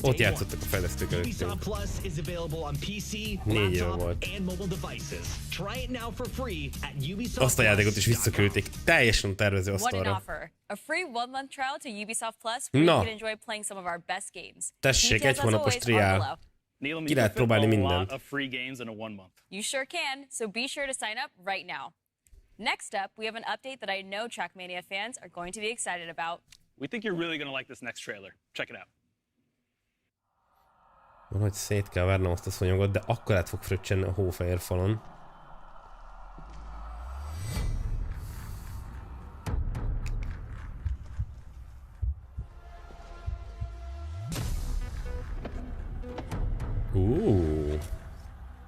Ott játszottak a fejlesztők előttünk. 4 éve volt. Azt a játékot is visszaküldték. Teljesen tervező asztalra. Na, tessék, egy hónapos triál. Ki lehet próbálni mindent. You sure can, so be sure to sign up right now. Next up, we have an update that I know Trackmania fans are going to be excited about. We think you're really going to like this next trailer. Check it out. Valahogy szét kell várnom azt a szonyogot, de akkor át fog fröccsenni a hófehér falon.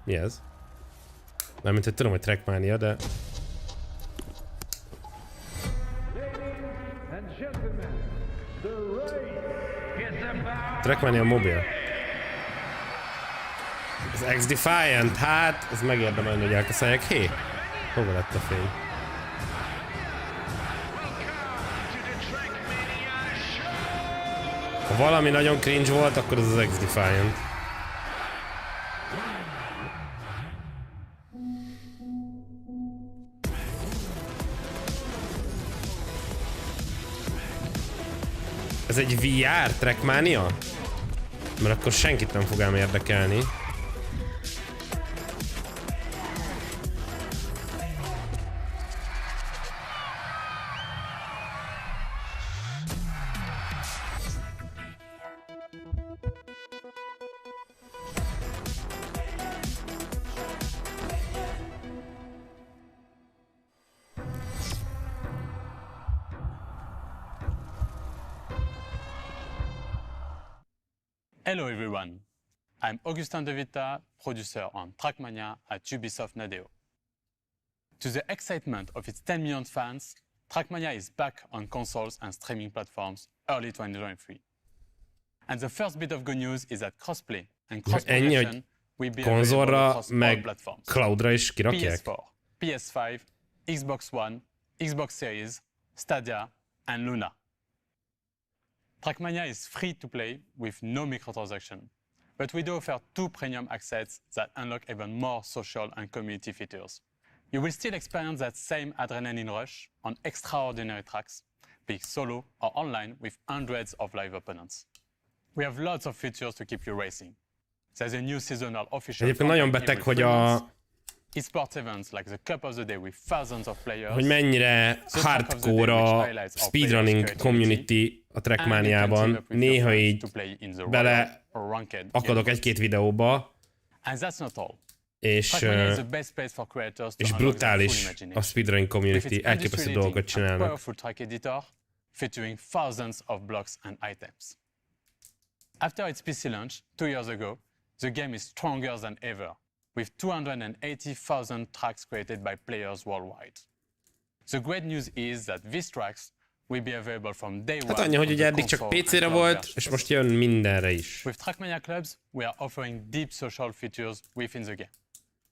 Mi ez? Mármint, hogy tudom, hogy Trackmania, de... Trackmania mobil. Az X-Defiant, hát, ez megérdemelni, hogy elkaszálják. Hé, hova lett a fény? Ha valami nagyon cringe volt, akkor az az X-Defiant. Ez egy VR Trackmania? Mert akkor senkit nem fog ám érdekelni. Hello everyone, I'm Augustin De Vita, producer on Trackmania at Ubisoft Nadeo. To the excitement of its 10 million fans, Trackmania is back on consoles and streaming platforms early 2023. And the first bit of good news is that crossplay and cross-progression will be available across all platforms. Cloudra is kirakják. PS4, PS5, Xbox One, Xbox Series, Stadia and Luna. Trackmania is free to play with no microtransaction, but we do offer 2 premium access that unlock even more social and community features. You will still experience that same adrenaline rush on extraordinary tracks, be it solo or online with hundreds of live opponents. We have lots of features to keep you racing. There's a new seasonal official Egyébként nagyon beteg, hogy a... esports events like the Cup of the Day with thousands of players. Hogy mennyire hardcore a speedrunning community a Trackmaniában. Néha így bele akadok egy-két videóba. És brutális a speedrunning community. Elképesztő dolgokat csinálnak. Featuring thousands of blocks and items. After its PC launch 2 years ago, the game is stronger than ever, with 280,000 tracks created by players worldwide. The great news is that these tracks will be available from day one. Hát annyi, hogy ugye eddig csak PC-re volt, és most jön mindenre is. With Trackmania Clubs, we are offering deep social features within the game.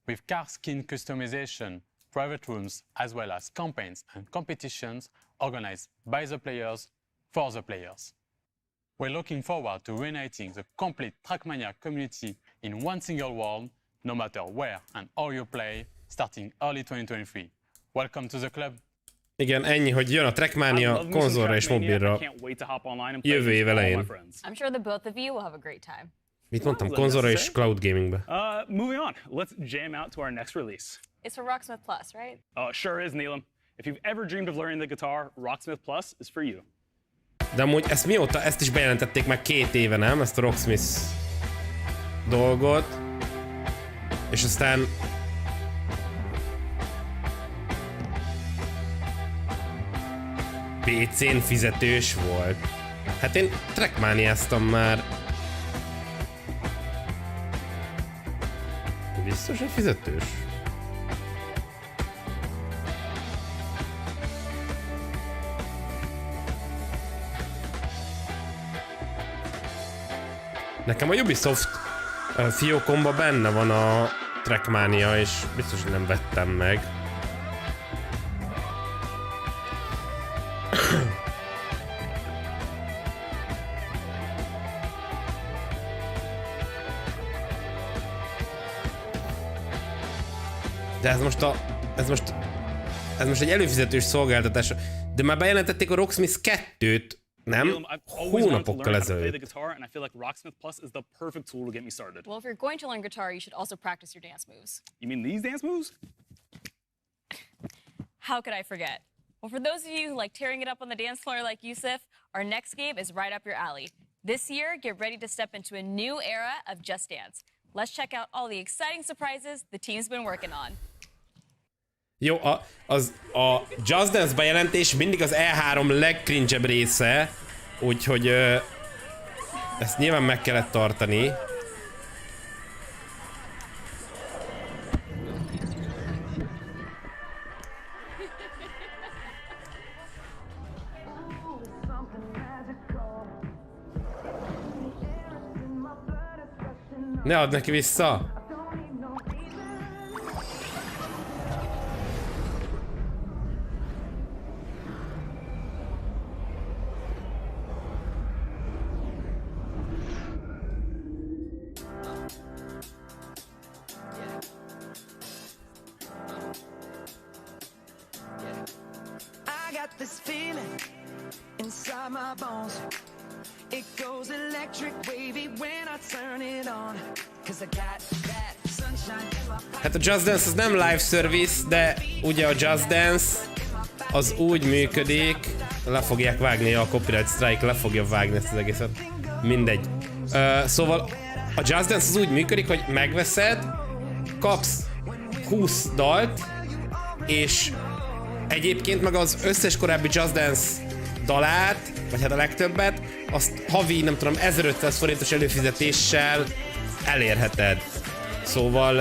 With car skin customization, private rooms, as well as campaigns and competitions organized by the players for the players. We're looking forward to reuniting the complete Trackmania community in one single world, no matter where and how you play, starting early 2023. Welcome to the club. Igen, ennyi, hogy jön a Trackmania konzolra és mobilra jövő év elején. I'm sure the both of you will have a great time. Mit mondtam? Konzolra és cloud gamingbe. Moving on, let's jam out to our next release. It's for Rocksmith Plus, right? Sure is, Neelam. If you've ever dreamed of learning the guitar, Rocksmith Plus is for you. De amúgy ezt mióta, ezt is bejelentették már 2 éve, nem? Ezt a Rocksmith dolgot. És aztán... PC-n fizetős volt. Hát én Trackmaniáztam már. Biztos, hogy fizetős? Nekem a Ubisoft fiókomban benne van a Trackmania, és biztos, hogy nem vettem meg. De ez most egy előfizetős szolgáltatás. De már bejelentették a Rocksmith 2-t, nem? Hónapokkal ezelőtt. Well, if you're going to learn guitar, you should also practice your dance moves. You mean these dance moves? How could I forget? Well, for those of you who like tearing it up on the dance floor like Yusuf, our next game is right up your alley. This year, get ready to step into a new era of Just Dance. Let's check out all the exciting surprises the team's been working on. Jó, a Just Dance bejelentés mindig az E3 legcringe-ebb része, úgyhogy ezt nyilván meg kellett tartani. Ne add neki vissza! Hát a Just Dance az nem live service, de ugye a Just Dance az úgy működik, le fogják vágni, a copyright strike le fogja vágni ezt az egészet. Mindegy. Szóval a Just Dance az úgy működik, hogy megveszed, kapsz 20 dalt, és egyébként meg az összes korábbi Just Dance dalát, vagy hát a legtöbbet, azt havi, nem tudom, 1500 forintos előfizetéssel elérheted. Szóval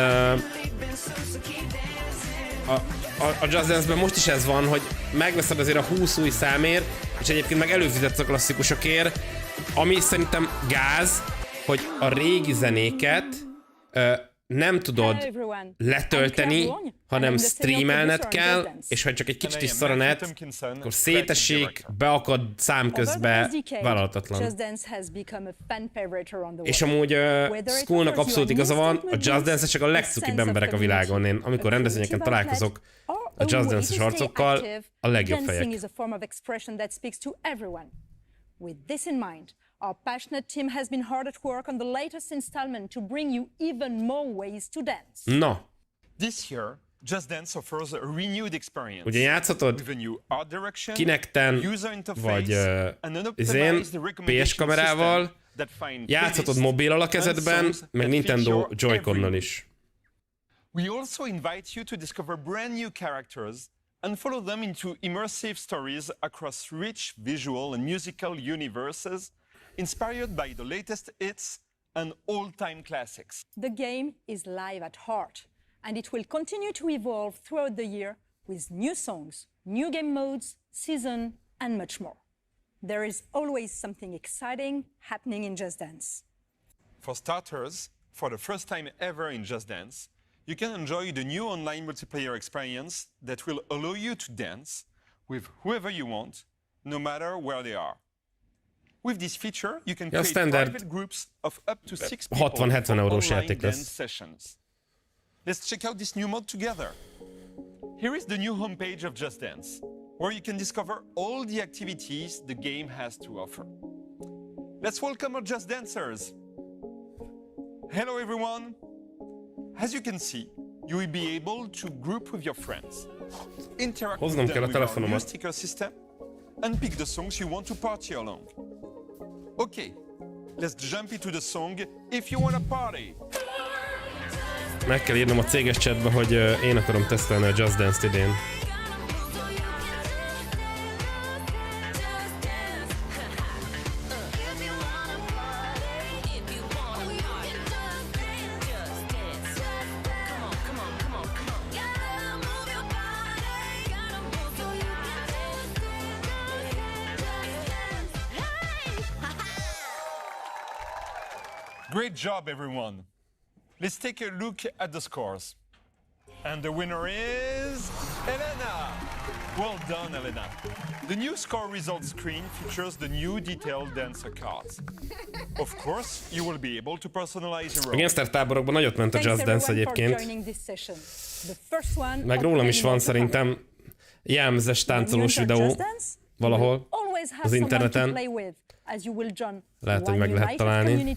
a Just Dance-ben most is ez van, hogy megveszed azért a 20 új számért, és egyébként meg előfizetsz a klasszikusokért, ami szerintem gáz, hogy a régi zenéket nem tudod letölteni, hanem streamelned kell, és ha csak egy kicsit is szar a net, akkor szétesik, beakad szám közbe, vállalhatatlan. És amúgy Skullnak abszolút igaza van, a Just Dance csak a legcukibb emberek a világon. Én amikor rendezvényeken találkozok a Just Dance-es arcokkal, a legjobb fejek. Our passionate team has been hard at work on the latest installment to bring you even more ways to dance. No. This year, Just Dance offers a renewed experience. Ugye játszhatod Kinecten, vagy PS kamerával, játszhatod mobillal a kezedben, meg Nintendo Joy-Connal is. We also invite you to discover brand new characters and follow them into immersive stories across rich visual and musical universes inspired by the latest hits and all-time classics. The game is live at heart, and it will continue to evolve throughout the year with new songs, new game modes, season, and much more. There is always something exciting happening in Just Dance. For starters, for the first time ever in Just Dance, you can enjoy the new online multiplayer experience that will allow you to dance with whoever you want, no matter where they are. With this feature, you can create private groups of up to 6 people for online dance sessions. Let's check out this new mode together. Here is the new homepage of Just Dance, where you can discover all the activities the game has to offer. Let's welcome our Just Dancers. Hello everyone. As you can see, you will be able to group with your friends, interact with them with our new sticker system, and pick the songs you want to party along. Okay, let's jump into the song If You Wanna Party. Meg kell írnom a céges chatbe, hogy én akarom tesztelni a Just Dance-t idén. Great job, everyone. Let's take a look at the scores. And the winner is Elena. Well done, Elena. The new score results screen features the new detailed dancer cards. Of course, you will be able to personalize your A GameStar táborokban nagyot ment a Just Dance egyébként. Meg rólam is van szerintem jelmezes táncolós videó valahol az interneten. Lehet, hogy meg lehet találni.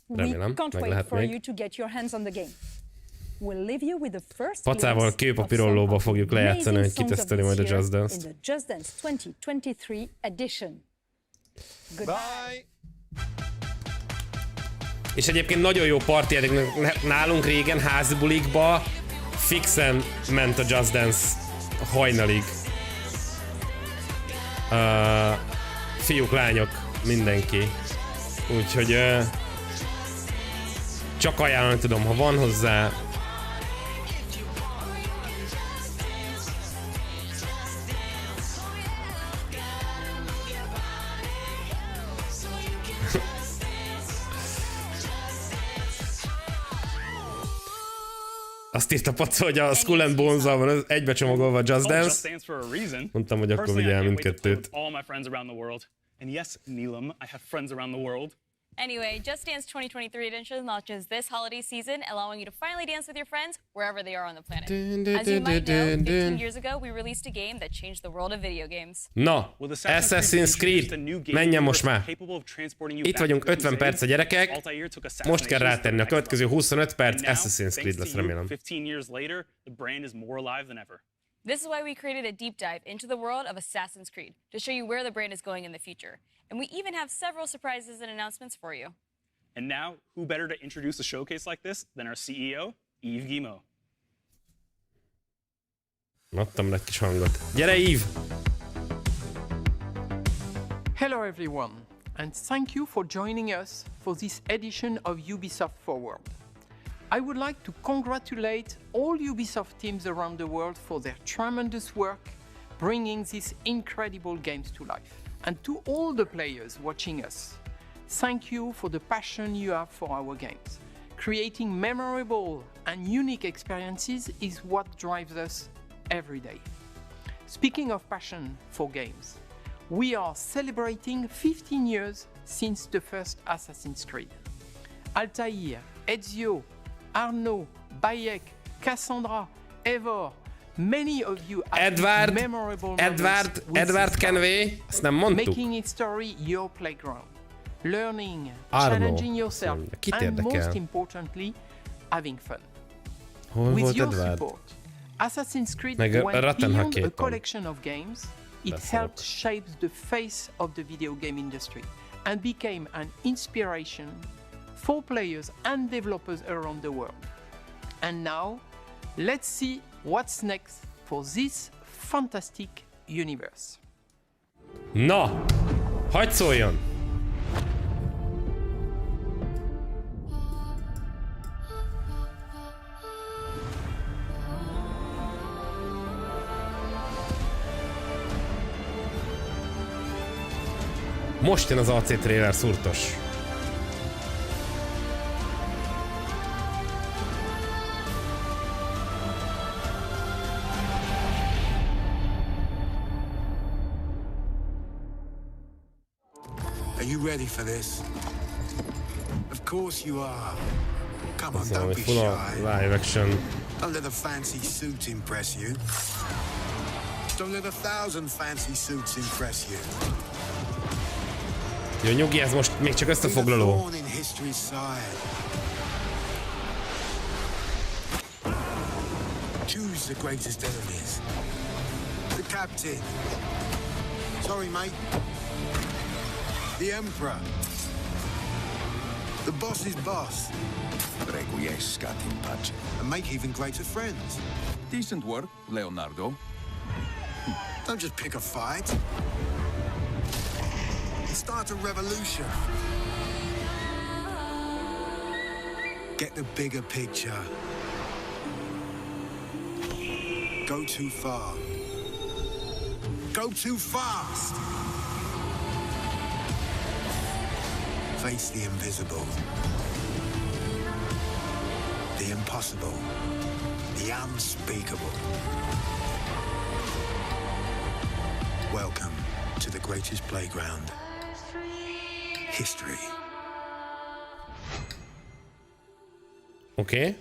Remélem, meg lehet még. Pacával kőpapírollóba fogjuk lejátszani, hogy kiteszteli majd a Just Dance-t. Bye! És egyébként nagyon jó partijáték nálunk régen házbulikba fixen ment a Just Dance hajnalig. Fiúk, lányok, mindenki. Úgyhogy csak ajánlani tudom, ha van hozzá. Azt írta Paca, hogy a Skull and Bones-al van egybecsomagolva a Just Dance. Mondtam, hogy akkor vigyel mindkettőt. Anyway, Just Dance 2023 edition launches this holiday season, allowing you to finally dance with your friends wherever they are on the planet. As you might know, 15 years ago, we released a game that changed the world of video games. Na, Assassin's Creed, menjen most már! Itt vagyunk 50 perc a gyerekek, most kell rátenni, a következő 25 perc Assassin's Creed lesz, remélem. 15 years later, the brand is more alive than ever. This is why we created a deep dive into the world of Assassin's Creed, to show you where the brand is going in the future. And we even have several surprises and announcements for you. And now, who better to introduce a showcase like this than our CEO, Yves Guillemot. Adtam egy kis hangot. Gyere, Yves! Hello everyone, and thank you for joining us for this edition of Ubisoft Forward. I would like to congratulate all Ubisoft teams around the world for their tremendous work bringing these incredible games to life. And to all the players watching us, thank you for the passion you have for our games. Creating memorable and unique experiences is what drives us every day. Speaking of passion for games, we are celebrating 15 years since the first Assassin's Creed. Altair, Ezio, Arnaud, Bayek, Cassandra, Eivor, many of you have memorable Edward Kenway, ezt nem mondtuk. Making history your playground, learning, challenging yourself, and most importantly, having fun. With your support, Assassin's Creed went beyond a collection of games. It helped shape the face of the video game industry and became an inspiration for players and developers around the world. And now, let's see what's next for this fantastic universe. Na, hagyd szóljon! Most jön az AC trailer szurtos. Are you ready for this? Of course you are. Come on, don't be shy. Live action. Don't let a fancy suit impress you. Don't let 1,000 fancy suits impress you. Jó, nyugi, ez most még csak összefoglaló. Choose the greatest enemies. The captain. Sorry, mate. The emperor. The boss's boss. Requiescat in pace. And make even greater friends. Decent work, Leonardo. Don't just pick a fight. Start a revolution. Get the bigger picture. Go too far. Go too fast. Face the invisible, the impossible, the unspeakable. Welcome to the greatest playground. History. Oké.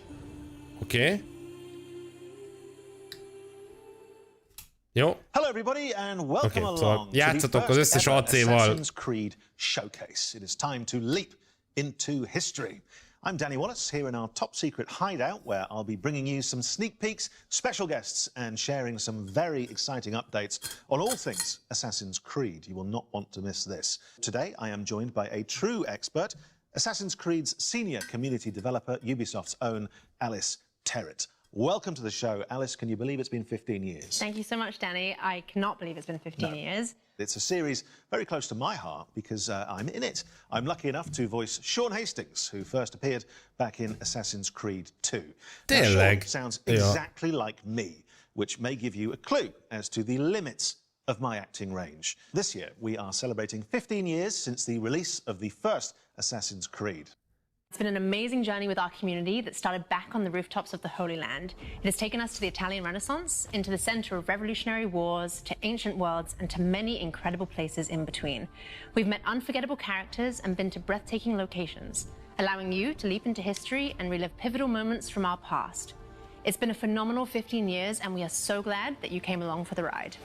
Jó. Hello everybody and welcome Szóval along to játszatok the az first összes ever AC-val. Assassin's Creed showcase. It is time to leap into history. I'm Danny Wallace here in our top secret hideout where I'll be bringing you some sneak peeks, special guests and sharing some very exciting updates on all things Assassin's Creed. You will not want to miss this. Today I am joined by a true expert, Assassin's Creed's senior community developer, Ubisoft's own Alice Terrett. Welcome to the show. Alice, can you believe it's been 15 years? Thank you so much, Danny. I cannot believe it's been 15 years. It's a series very close to my heart because I'm in it. I'm lucky enough to voice Sean Hastings, who first appeared back in Assassin's Creed 2. Now, Sean sounds exactly like me, which may give you a clue as to the limits of my acting range. This year, we are celebrating 15 years since the release of the first Assassin's Creed. It's been an amazing journey with our community that started back on the rooftops of the Holy Land. It has taken us to the Italian Renaissance, into the center of revolutionary wars, to ancient worlds, and to many incredible places in between. We've met unforgettable characters and been to breathtaking locations, allowing you to leap into history and relive pivotal moments from our past. It's been a phenomenal 15 years, and we are so glad that you came along for the ride.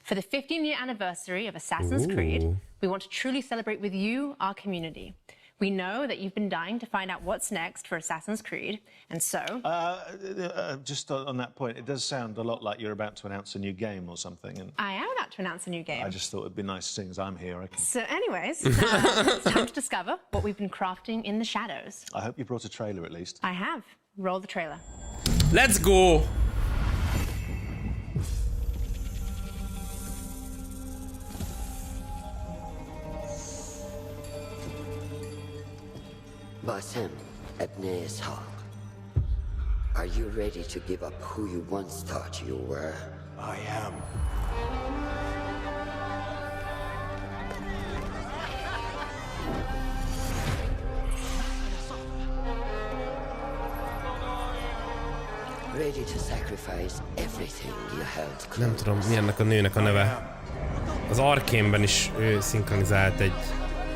For the 15-year anniversary of Assassin's Creed, we want to truly celebrate with you, our community. We know that you've been dying to find out what's next for Assassin's Creed, and so... Just on that point, it does sound a lot like you're about to announce a new game or something. And I am about to announce a new game. I just thought it'd be nice, seeing as I'm here. So anyways, it's time to discover what we've been crafting in the shadows. I hope you brought a trailer at least. I have. Roll the trailer. Let's go! Basim Ebne Ishaq, are you ready to give up who you once thought you were? I am. Ready to sacrifice everything you held close. Nem tudom, mi ennek a nőnek a neve. Az Arkénben is ő szinkronizált egy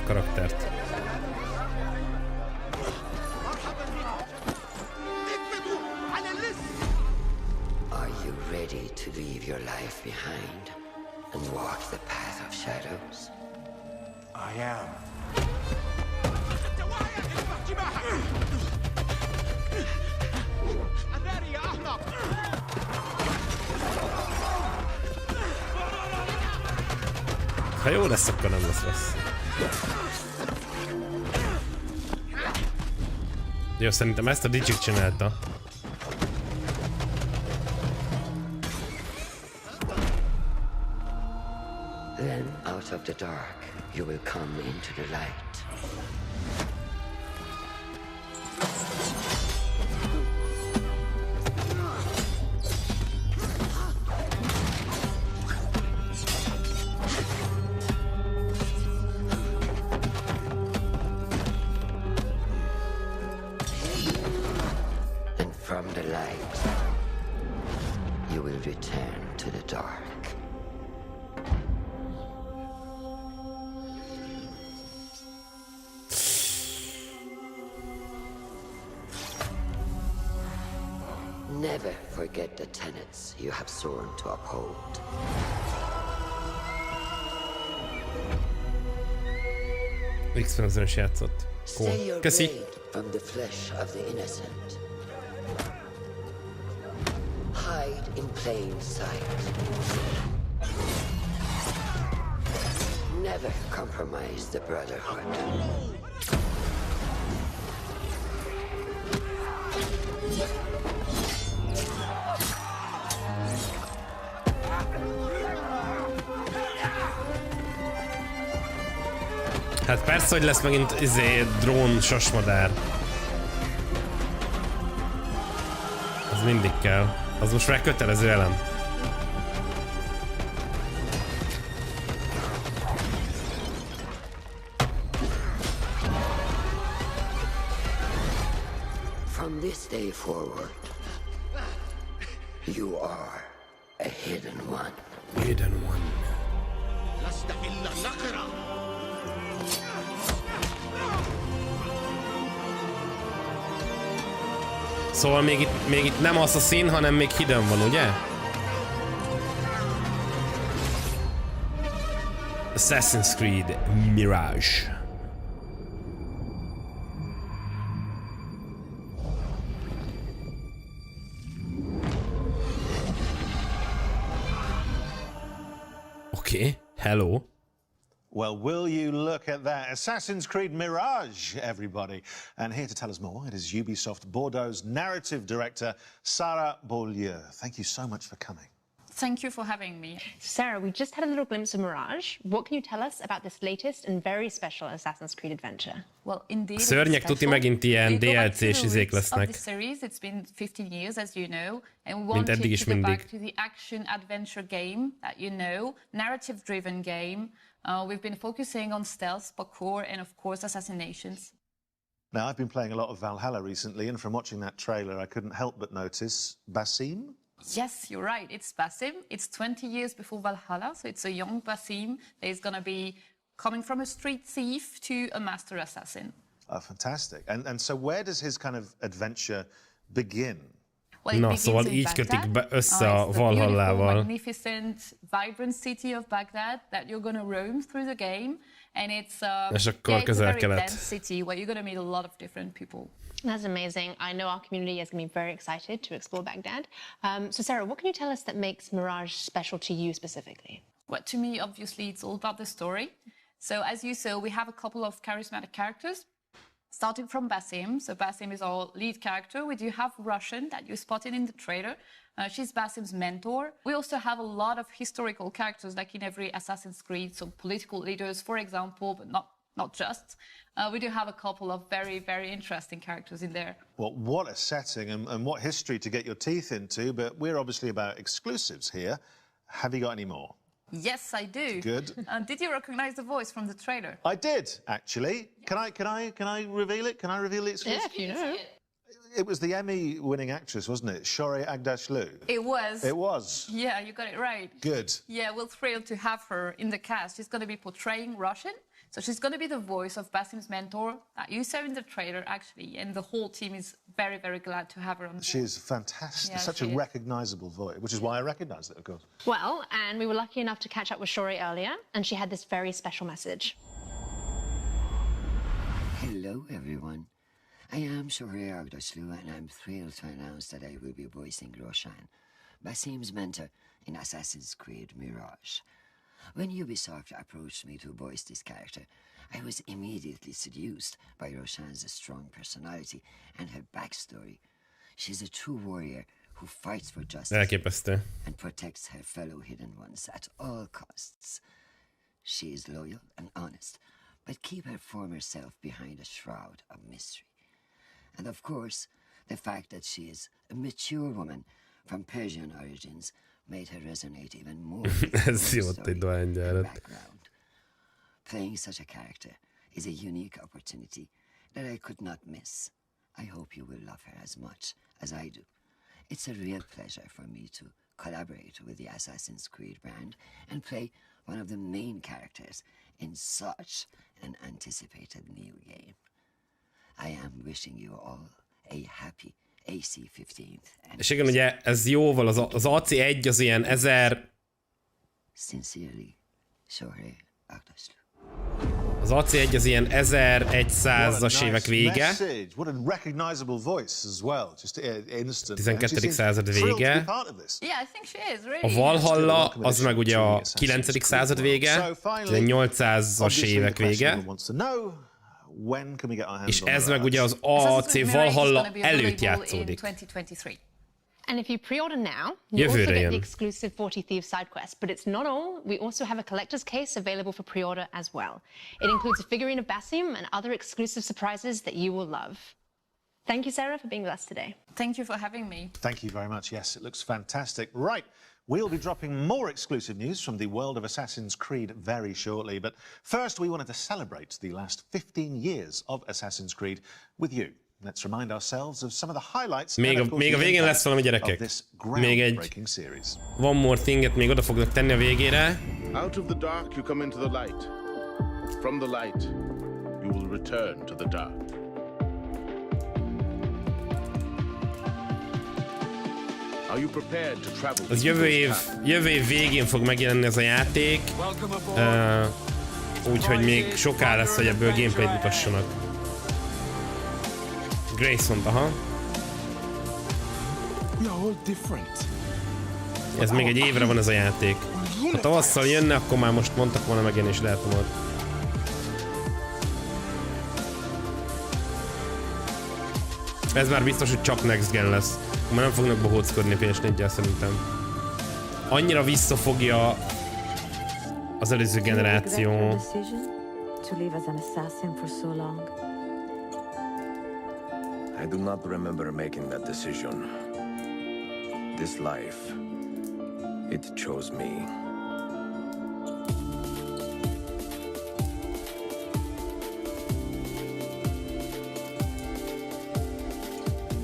karaktert. Ready to leave your life behind and walk the path of shadows? I am. Ha jó lesz, akkor nem lesz rossz. Jó, szerintem ezt a Digic csinálta. Then, out of the dark, you will come into the light. And from the light, you will return to the dark. Never forget the tenets you have sworn to uphold. X-Fenezős játszott. Cool. Köszi. From the flesh of the innocent. Hide in plain sight. Never compromise the Brotherhood. Hát persze, hogy lesz megint drón sasmadár. Az mindig kell. Az most már kötelező elem. this day forward, you are a hidden one. Hidden one. Szóval még itt nem Assassin, hanem még hidden van, ugye? Assassin's Creed Mirage. Okay, hello. Well, will you look at that? Assassin's Creed Mirage, everybody. And here to tell us more, it is Ubisoft Bordeaux's narrative director, Sarah Beaulieu. Thank you so much for coming. Thank you for having me. Sarah, we just had a little glimpse of Mirage. What can you tell us about this latest and very special Assassin's Creed adventure? Well, indeed, Szörnyek tuti megint ilyen DLC-s izék lesznek. The series, it's been 15 years, as you know, and we Mint wanted eddig is to go mindig. back to the action-adventure game that you know, narrative-driven game. We've been focusing on stealth, parkour, and of course, assassinations. Now, I've been playing a lot of Valhalla recently, and from watching that trailer, I couldn't help but notice Basim. Yes, you're right. It's Basim. It's 20 years before Valhalla, so it's a young Basim that is going to be coming from a street thief to a master assassin. Oh, fantastic. And so where does his kind of adventure begin? Well, Na, szóval így kötik be össze a Valhallával. Magnificent, vibrant city of Baghdad that you're going to roam through the game, and it's És akkor it's a very Közel-Kelet. dense city where you're going to meet a lot of different people. That's amazing. I know our community is going to be very excited to explore Baghdad. So Sarah, what can you tell us that makes Mirage special to you specifically? Well, to me, obviously, it's all about the story. So as you saw, we have a couple of charismatic characters, starting from Basim. So Basim is our lead character. We do have Russian that you spotted in the trailer. She's Basim's mentor. We also have a lot of historical characters, like in every Assassin's Creed, so political leaders, for example, but not just. We do have a couple of very, very interesting characters in there. Well, what a setting and what history to get your teeth into, but we're obviously about exclusives here. Have you got any more? Yes, I do. Good. Did you recognize the voice from the trailer? I did, actually. Can I reveal it? Can I reveal the exclusive? Yeah, if you know. It was the Emmy-winning actress, wasn't it? Shorey Agdashlu. It was. It was. Yeah, you got it right. Good. Yeah, we're thrilled to have her in the cast. She's going to be portraying Russian. So she's going to be the voice of Basim's mentor that you saw in the trailer, actually. And the whole team is very, very glad to have her on board. She is fantastic. Yeah, Such she a is. recognisable voice, which is why I recognised it, of course. Well, and we were lucky enough to catch up with Shori earlier, and she had this very special message. Hello, everyone. I am Shorey Agdashlu, and I'm thrilled to announce that I will be voicing Roshan, Basim's mentor in Assassin's Creed Mirage. When Ubisoft approached me to voice this character, I was immediately seduced by Roshan's strong personality and her backstory. She's a true warrior who fights for justice Elképesztő. and protects her fellow hidden ones at all costs. She is loyal and honest, but keep her former self behind a shroud of mystery. And of course, the fact that she is a mature woman from Persian origins made her resonate even more. Ez jó, hogy dohánygyárat. Playing such a character is a unique opportunity that I could not miss. I hope you will love her as much as I do. It's a real pleasure for me to collaborate with the Assassin's Creed brand and play one of the main characters in such an anticipated new game. I am wishing you all a happy AC-15th. És igen, ugye ez jóval, az AC1 az ilyen 1000... Sincerely, Shorey Agdashlu. Az AC1 az ilyen 1100-as évek vége. What a recognizable voice as well. Just instant. 12. század vége. Yeah, I think she is, really. A Valhalla az meg ugye a 9. század vége, 800-as évek vége. És ez meg ugye az AC Valhalla előtt játszódik. And if you pre-order now, you also get the exclusive 40 Thieves side quest. But it's not all. We also have a collector's case available for pre-order as well. It includes a figurine of Basim and other exclusive surprises that you will love. Thank you, Sarah, for being with us today. Thank you for having me. Thank you very much. Yes, it looks fantastic. Right. We'll be dropping more exclusive news from the world of Assassin's Creed very shortly. But first, we wanted to celebrate the last 15 years of Assassin's Creed with you. let's remind ourselves of some of the highlights. Még a végén lesz valami, gyerekek. Még egy one more thing-et még oda fognak tenni a végére. Out of the dark you come into the light. From the light you will return to the dark. Are you prepared to travel? Az jövő év végén fog megjelenni ez a játék. Úgyhogy még soká lesz, hogy ebből gameplayt mutassanak. Grayson, aha. Ez még egy évre van ez a játék. Ha tavasszal jönne, akkor már most mondtak volna megjelenés dátumot. Ez már biztos, hogy csak next gen lesz. Már nem fognak bohóckodni PS4-gyel szerintem. Annyira visszafogja az előző generáció. I do not remember making that decision. This life, it chose me.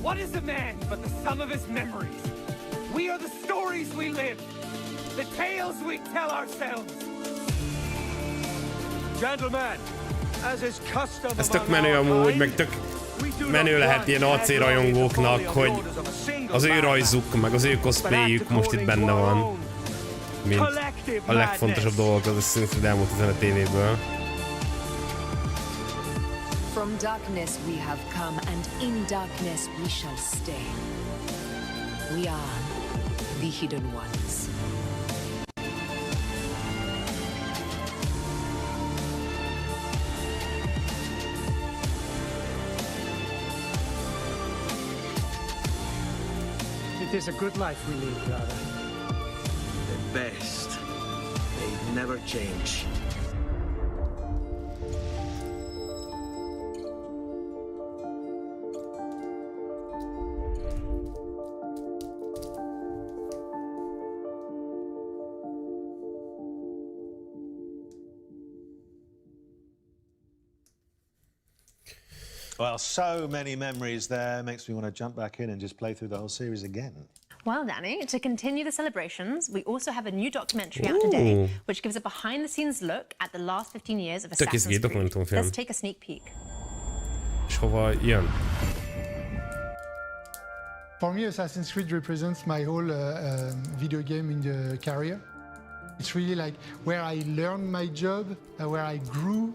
What is a man but the sum of his memories? We are the stories we live, the tales we tell ourselves. Gentlemen, as is custom. Ez tök menő amúgy, meg tök menő lehet ilyen AC rajongóknak, hogy az ő rajzuk, meg az ő cosplayjük most itt benne van. Mint a legfontosabb dolgok az Assassin's Creed elmúlt 15 évéből. From darkness we have come, and in darkness we shall stay. We are the hidden ones. It is a good life we live, brother. The best. They never change. Well, so many memories there. Makes me want to jump back in and just play through the whole series again. Well, Danny, to continue the celebrations, we also have a new documentary out today, which gives a behind-the-scenes look at the last 15 years of Assassin's Creed. Let's take a sneak peek. És hova jön? For me, Assassin's Creed represents my whole video game in the career. It's really like where I learned my job, where I grew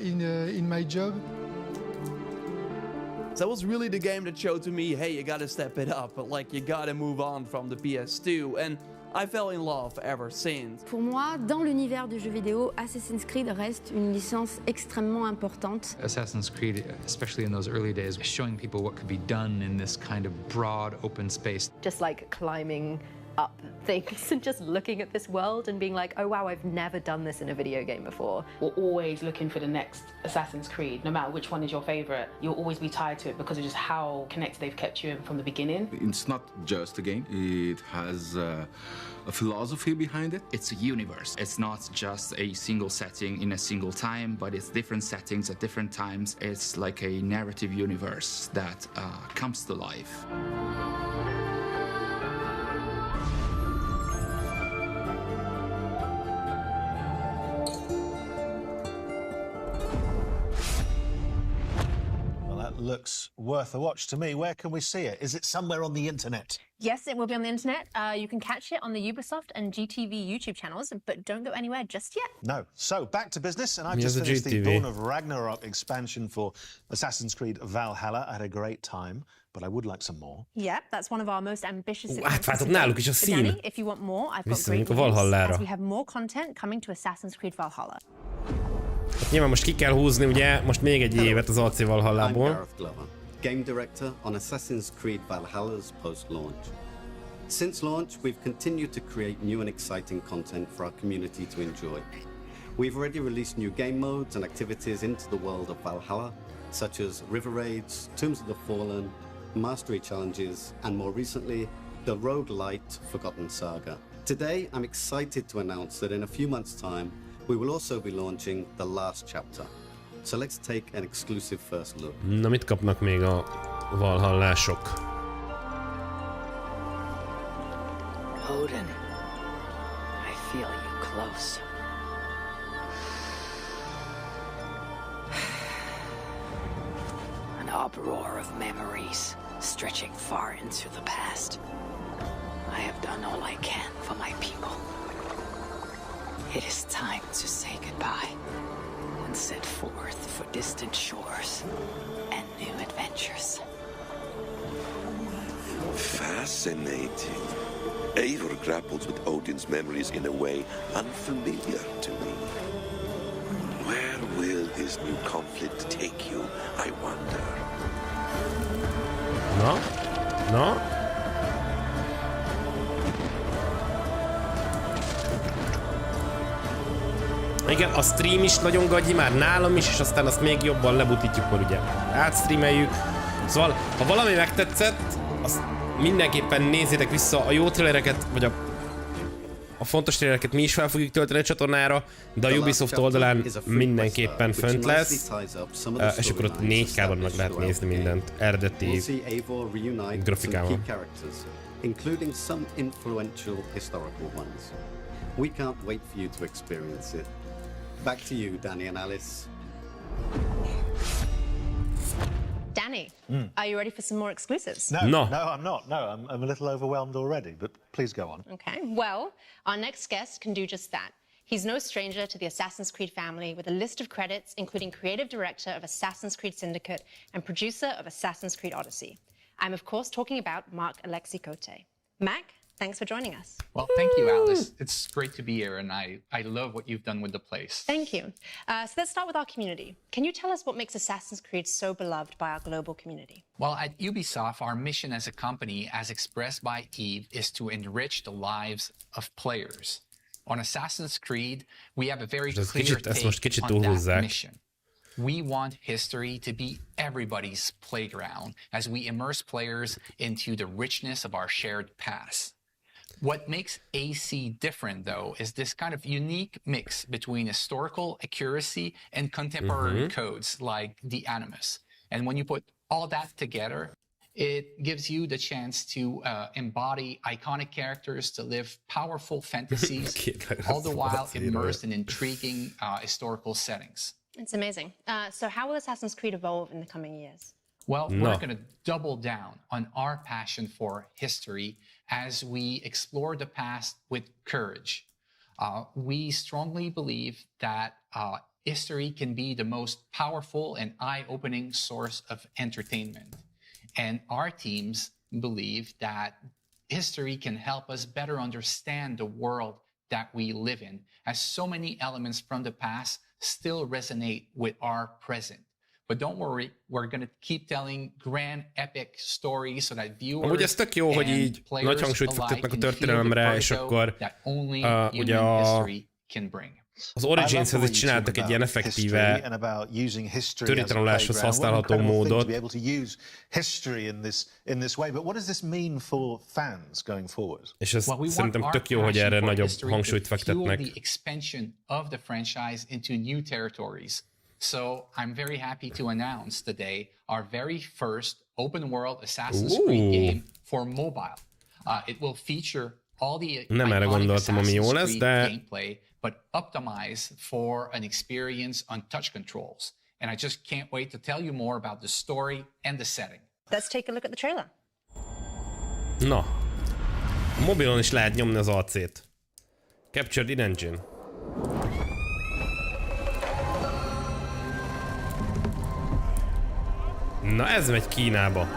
in my job. That was really the game that showed to me, hey, you gotta step it up, like you gotta move on from the PS2, and I fell in love ever since. Pour moi, dans l'univers du jeu vidéo, Assassin's Creed reste une licence extrêmement importante. Assassin's Creed, especially in those early days, showing people what could be done in this kind of broad open space. Just like climbing up things and just looking at this world and being like, oh wow, I've never done this in a video game before. We're always looking for the next Assassin's Creed. No matter which one is your favorite, you'll always be tied to it because of just how connected they've kept you in from the beginning. It's not just a game, it has a philosophy behind it. It's a universe. It's not just a single setting in a single time, but it's different settings at different times. It's like a narrative universe that comes to life. Looks worth a watch to me. Where can we see it? Is it somewhere on the internet? Yes, it will be on the internet. You can catch it on the Ubisoft and GTV YouTube channels, but don't go anywhere just yet. No. So, back to business, and I've just finished the Dawn of Ragnarok expansion for Assassin's Creed Valhalla. I had a great time, but I would like some more. Yeah, that's one of our most ambitious náluk is a szín. Danny, if you want more, I've got great news, as we have more content coming to Assassin's Creed Valhalla. Hát nyilván most ki kell húzni, ugye, most még egy évet az AC Valhallából. Game director on Assassin's Creed Valhalla's post-launch. Since launch, we've continued to create new and exciting content for our community to enjoy. We've already released new game modes and activities into the world of Valhalla, such as river raids, Tombs of the Fallen, mastery challenges, and more recently, the roguelite Forgotten Saga. Today, I'm excited to announce that in a few months' time, we will also be launching the last chapter, So let's take an exclusive first look. Na, mit kapnak még a valhallások? Odin, I feel you close. An uproar of memories stretching far into the past. I have done all I can for my people. It is time to say goodbye and set forth for distant shores and new adventures. Fascinating. Eivor grapples with Odin's memories in a way unfamiliar to me. Where will his new conflict take you, I wonder? Na? Na? Igen, a stream is nagyon gagyi már nálam is, és aztán azt még jobban lebutítjuk, mert ugye átstreameljük. Szóval, ha valami megtetszett, azt mindenképpen nézzétek vissza a jó trailereket, vagy a fontos trailereket mi is fel fogjuk tölteni a csatornára, de a Ubisoft oldalán mindenképpen fönt lesz, és akkor ott 4K-ban meg lehet nézni mindent, eredeti grafikával. Including some influential historical ones. We can't wait for you to experience it. Back to you, Danny and Alice. Danny, are you ready for some more exclusives? No, I'm not. No, I'm a little overwhelmed already, but please go on. Okay, well, our next guest can do just that. He's no stranger to the Assassin's Creed family, with a list of credits including creative director of Assassin's Creed Syndicate and producer of Assassin's Creed Odyssey. I'm of course talking about Mark Alexei Cote. Mac, thanks for joining us. Well, thank you, Alice. It's great to be here, and I love what you've done with the place. Thank you. So let's start with our community. Can you tell us what makes Assassin's Creed so beloved by our global community? Well, at Ubisoft, our mission as a company, as expressed by Eve, is to enrich the lives of players. On Assassin's Creed, we have a very clear take on that mission. We want history to be everybody's playground as we immerse players into the richness of our shared past. What makes AC different, though, is this kind of unique mix between historical accuracy and contemporary codes like the Animus. And when you put all that together, it gives you the chance to embody iconic characters, to live powerful fantasies, all the while immersed in intriguing historical settings. It's amazing. So how will Assassin's Creed evolve in the coming years? Well, we're going to double down on our passion for history as we explore the past with courage. We strongly believe that history can be the most powerful and eye-opening source of entertainment. And our teams believe that history can help us better understand the world that we live in, as so many elements from the past still resonate with our present. But don't worry, we're going to keep telling grand epic stories so that viewers amúgy ez tök jó, hogy így nagy hangsúlyt fektetnek a történelemre, és akkor ugye az Originshez is csináltak egy ilyen effektíve történelemtanuláshoz használható módot. És ez szerintem tök jó, hogy erre nagyobb hangsúlyt fektetnek. So I'm very happy to announce today our very first open world Assassin's Creed game for mobile. It will feature all the iconic Assassin's Creed gameplay, but optimized for an experience on touch controls. And I just can't wait to tell you more about the story and the setting. Let's take a look at the trailer. Na, a mobilon is lehet nyomni az AC-t. Captured in engine. Na ez megy Kínába.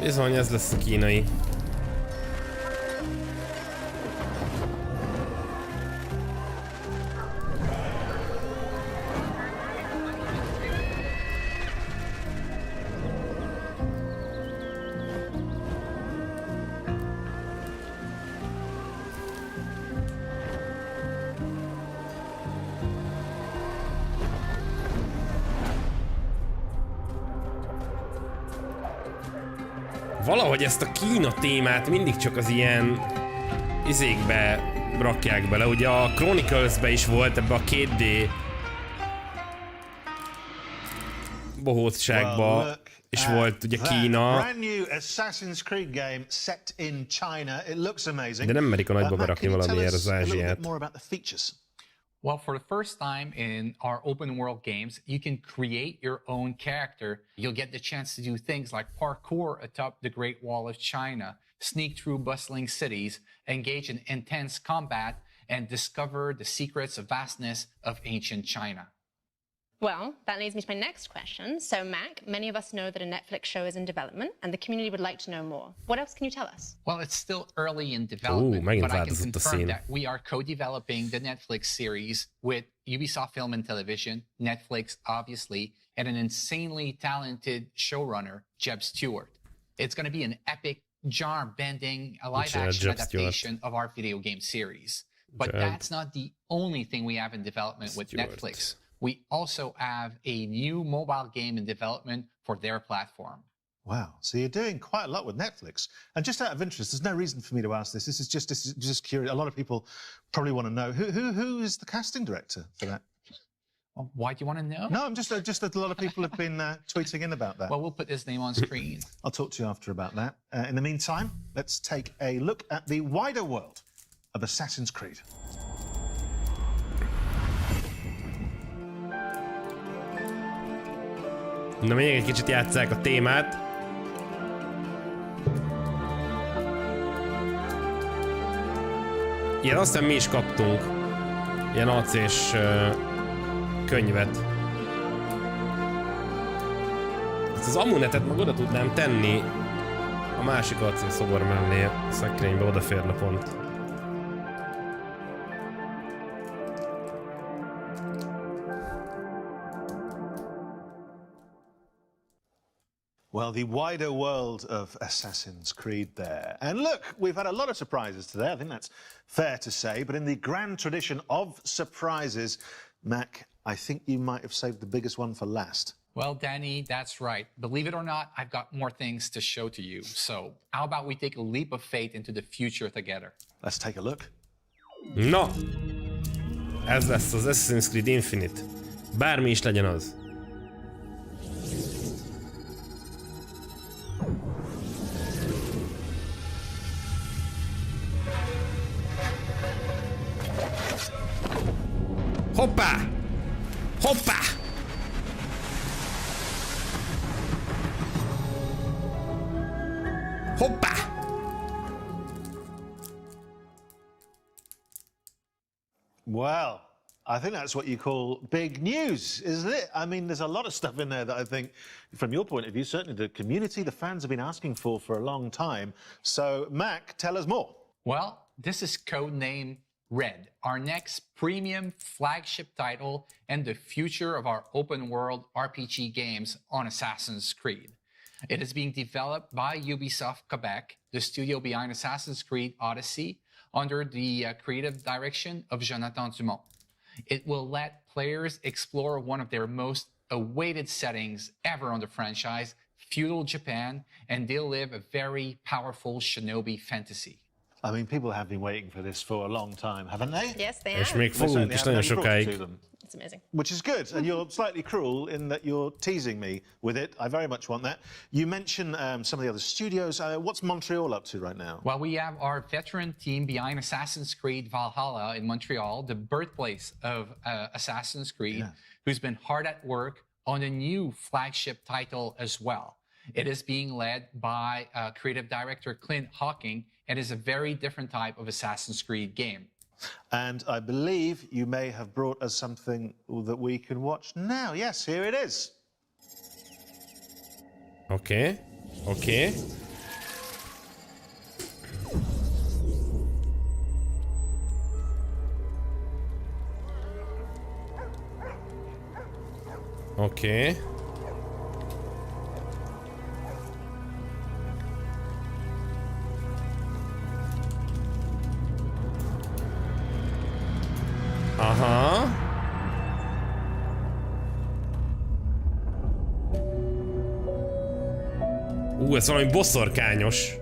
Bizony ez lesz a kínai. Valahogy ezt a Kína témát mindig csak az ilyen izékbe rakják bele. Ugye a Chronicles-be is volt ebbe a 2D bohócságba, és volt ugye Kína. Brand new Assassin's Creed game set in China. It looks amazing. De nem merik a nagyba berakni valamiért az Ázsiát. Well, for the first time in our open world games, you can create your own character. You'll get the chance to do things like parkour atop the Great Wall of China, sneak through bustling cities, engage in intense combat, and discover the secrets of vastness of ancient China. Well, that leads me to my next question. So, Mac, many of us know that a Netflix show is in development, and the community would like to know more. What else can you tell us? Well, it's still early in development, but I can confirm that we are co-developing the Netflix series with Ubisoft Film and Television, Netflix, obviously, and an insanely talented showrunner, Jeb Stewart. It's going to be an epic, genre-bending, live-action adaptation of our video game series. But that's not the only thing we have in development with Netflix. We also have a new mobile game in development for their platform. Wow, so you're doing quite a lot with Netflix. And just out of interest, there's no reason for me to ask this. This is just curious. A lot of people probably want to know who is the casting director for that. Well, why do you want to know? No, I'm just that a lot of people have been tweeting in about that. Well, we'll put his name on screen. I'll talk to you after about that. In the meantime, let's take a look at the wider world of Assassin's Creed. Na, még egy kicsit játsszák a témát. Ilyen azt hiszem mi is kaptunk. Ilyen AC-s könyvet. Ezt az amunetet meg oda tudnám tenni a másik AC szobor mellé a szekrénybe, odaférne pont. Well, the wider world of Assassin's Creed there. And look, we've had a lot of surprises today. I think that's fair to say. But in the grand tradition of surprises, Mac, I think you might have saved the biggest one for last. Well, Danny, that's right. Believe it or not, I've got more things to show to you. So how about we take a leap of faith into the future together? Let's take a look. No! Ez lesz az Assassin's Creed Infinite. Bármi is legyen az. Hoppá! Hoppá! Hoppá! Well, I think that's what you call big news, isn't it? I mean, there's a lot of stuff in there that I think, from your point of view, certainly the community, the fans have been asking for a long time. So, Mac, tell us more. Well, this is codenamed Red, our next premium flagship title and the future of our open world RPG games on Assassin's Creed. It is being developed by Ubisoft Quebec, the studio behind Assassin's Creed Odyssey, under the creative direction of Jonathan Dumont. It will let players explore one of their most awaited settings ever on the franchise, feudal Japan, and they'll live a very powerful shinobi fantasy. I mean, people have been waiting for this for a long time, haven't they? Yes, they have. És még fogunk is nagyon sokáig. It's amazing. Which is good, and you're slightly cruel in that you're teasing me with it. I very much want that. You mentioned some of the other studios. What's Montreal up to right now? Well, we have our veteran team behind Assassin's Creed Valhalla in Montreal, the birthplace of Assassin's Creed, who's been hard at work on a new flagship title as well. It is being led by creative director Clint Hawking, and is a very different type of Assassin's Creed game. And I believe you may have brought us something that we can watch now. Yes, here it is. Okay. Okay. Okay. Aha. Ez valami boszorkányos.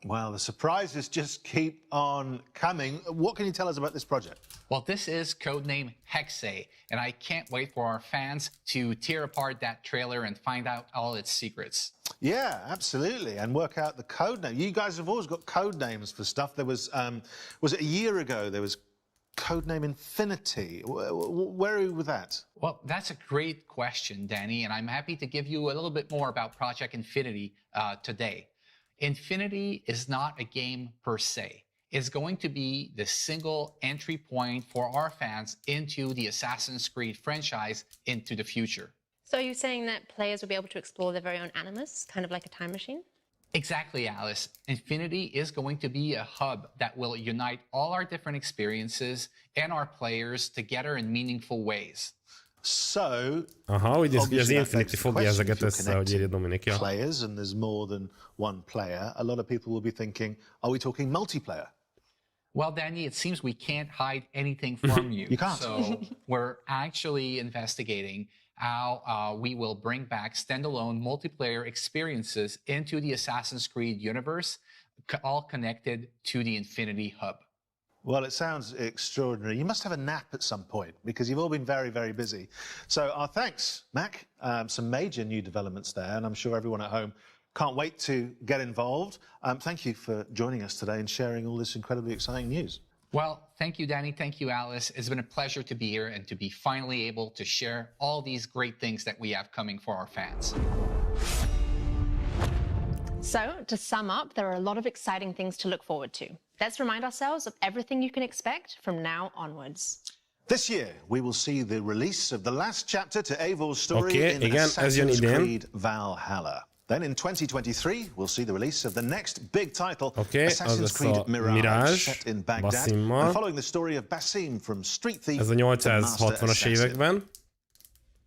Well, the surprises just keep on coming. What can you tell us about this project? Well, this is codename Hexe, and I can't wait for our fans to tear apart that trailer and find out all its secrets. Yeah, absolutely, and work out the code name. You guys have always got code names for stuff. There was it a year ago? There was codename Infinity. Where are you with that? Well, that's a great question, Danny, and I'm happy to give you a little bit more about Project Infinity today. Infinity is not a game per se. It's going to be the single entry point for our fans into the Assassin's Creed franchise into the future. So you're saying that players will be able to explore their very own animus, kind of like a time machine? Exactly, Alice. Infinity is going to be a hub that will unite all our different experiences and our players together in meaningful ways. So, ugye az Infinity fogja ezeket össze, hogy írja Dominik. Ja. Players, and there's more than one player. A lot of people will be thinking, are we talking multiplayer? Well, Danny, it seems we can't hide anything from you. You can't. So we're actually investigating how we will bring back standalone multiplayer experiences into the Assassin's Creed universe, all connected to the Infinity Hub. Well, it sounds extraordinary. You must have a nap at some point because you've all been very, very busy. So our thanks, Mac. Some major new developments there, and I'm sure everyone at home can't wait to get involved. Thank you for joining us today and sharing all this incredibly exciting news. Well, thank you, Danny. Thank you, Alice. It's been a pleasure to be here and to be finally able to share all these great things that we have coming for our fans. So, to sum up, there are a lot of exciting things to look forward to. Let's remind ourselves of everything you can expect from now onwards. This year, we will see the release of the last chapter to Eivor's story in Assassin's Creed Valhalla. Then in 2023, we'll see the release of the next big title, Assassin's Creed Mirage, set in Baghdad, and following the story of Basim from Street Thief Ez a 860-as években.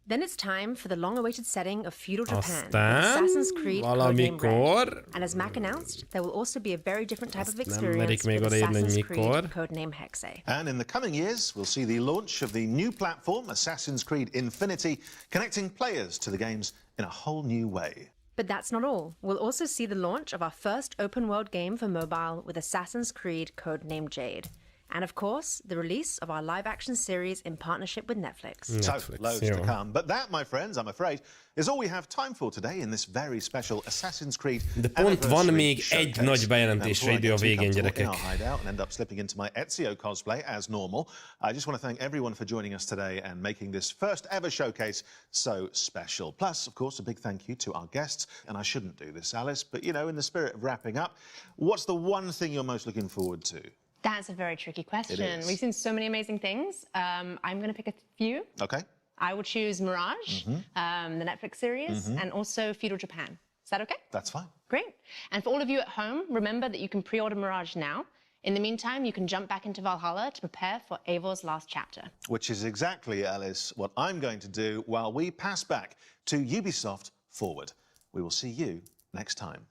Then it's time for the long-awaited setting of feudal Japan, Aztán Assassin's Creed codename valamikor, Red. And as Mac announced, there will also be a very different type of nem experience merik még with odaírni, hogy Assassin's mikor. Creed codename Hexe. And in the coming years, we'll see the launch of the new platform, Assassin's Creed Infinity, connecting players to the games in a whole new way. But that's not all. We'll also see the launch of our first open-world game for mobile with Assassin's Creed codename Jade. And of course, the release of our live-action series in partnership with Netflix. So, loads to come. But that, my friends, I'm afraid, is all we have time for today in this very special Assassin's Creed De pont van még egy nagy bejelentésre idő a végén, gyerekek. And end up slipping into my Ezio cosplay as normal. I just want to thank everyone for joining us today and making this first ever showcase so special. Plus, of course, a big thank you to our guests. And I shouldn't do this, Alice, but you know, in the spirit of wrapping up, what's the one thing you're most looking forward to? That's a very tricky question. We've seen so many amazing things. I'm going to pick a few. Okay. I will choose Mirage, the Netflix series, and also Feudal Japan. Is that okay? That's fine. Great. And for all of you at home, remember that you can pre-order Mirage now. In the meantime, you can jump back into Valhalla to prepare for Eivor's last chapter. Which is exactly, Alice, what I'm going to do while we pass back to Ubisoft Forward. We will see you next time.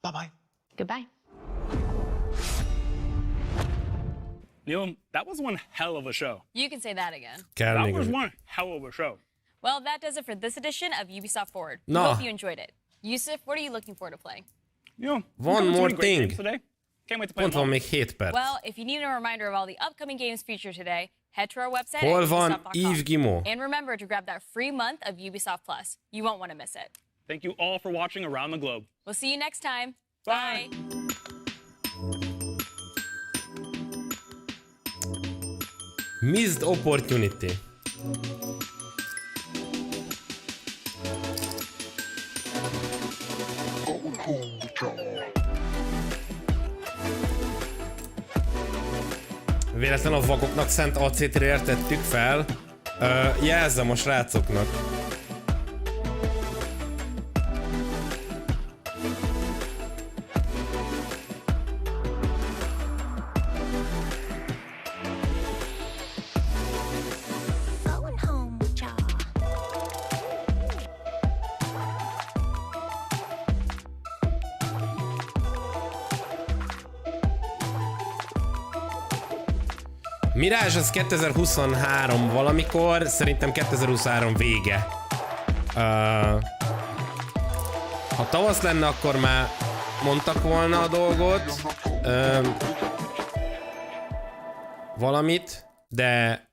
Bye-bye. Goodbye. Neil, that was one hell of a show. You can say that again. That was one hell of a show. Well, that does it for this edition of Ubisoft Forward. No. Hope you enjoyed it. Yusuf, what are you looking forward to playing? One more thing. Today. Can't wait to play Pont van még 7 perc. Well, if you need a reminder of all the upcoming games featured today, head to our website Hol at van ubisoft.com. Yves Guillemot? And remember to grab that free month of Ubisoft Plus. You won't want to miss it. Thank you all for watching around the globe. We'll see you next time. Bye. Missed opportunity. Véletlen a vakoknak szent AC-trért tettük fel. Jelzem a srácoknak. Mirage az 2023 valamikor, szerintem 2023 vége. Ha tavasz lenne, akkor már mondtak volna a dolgot. Valamit, de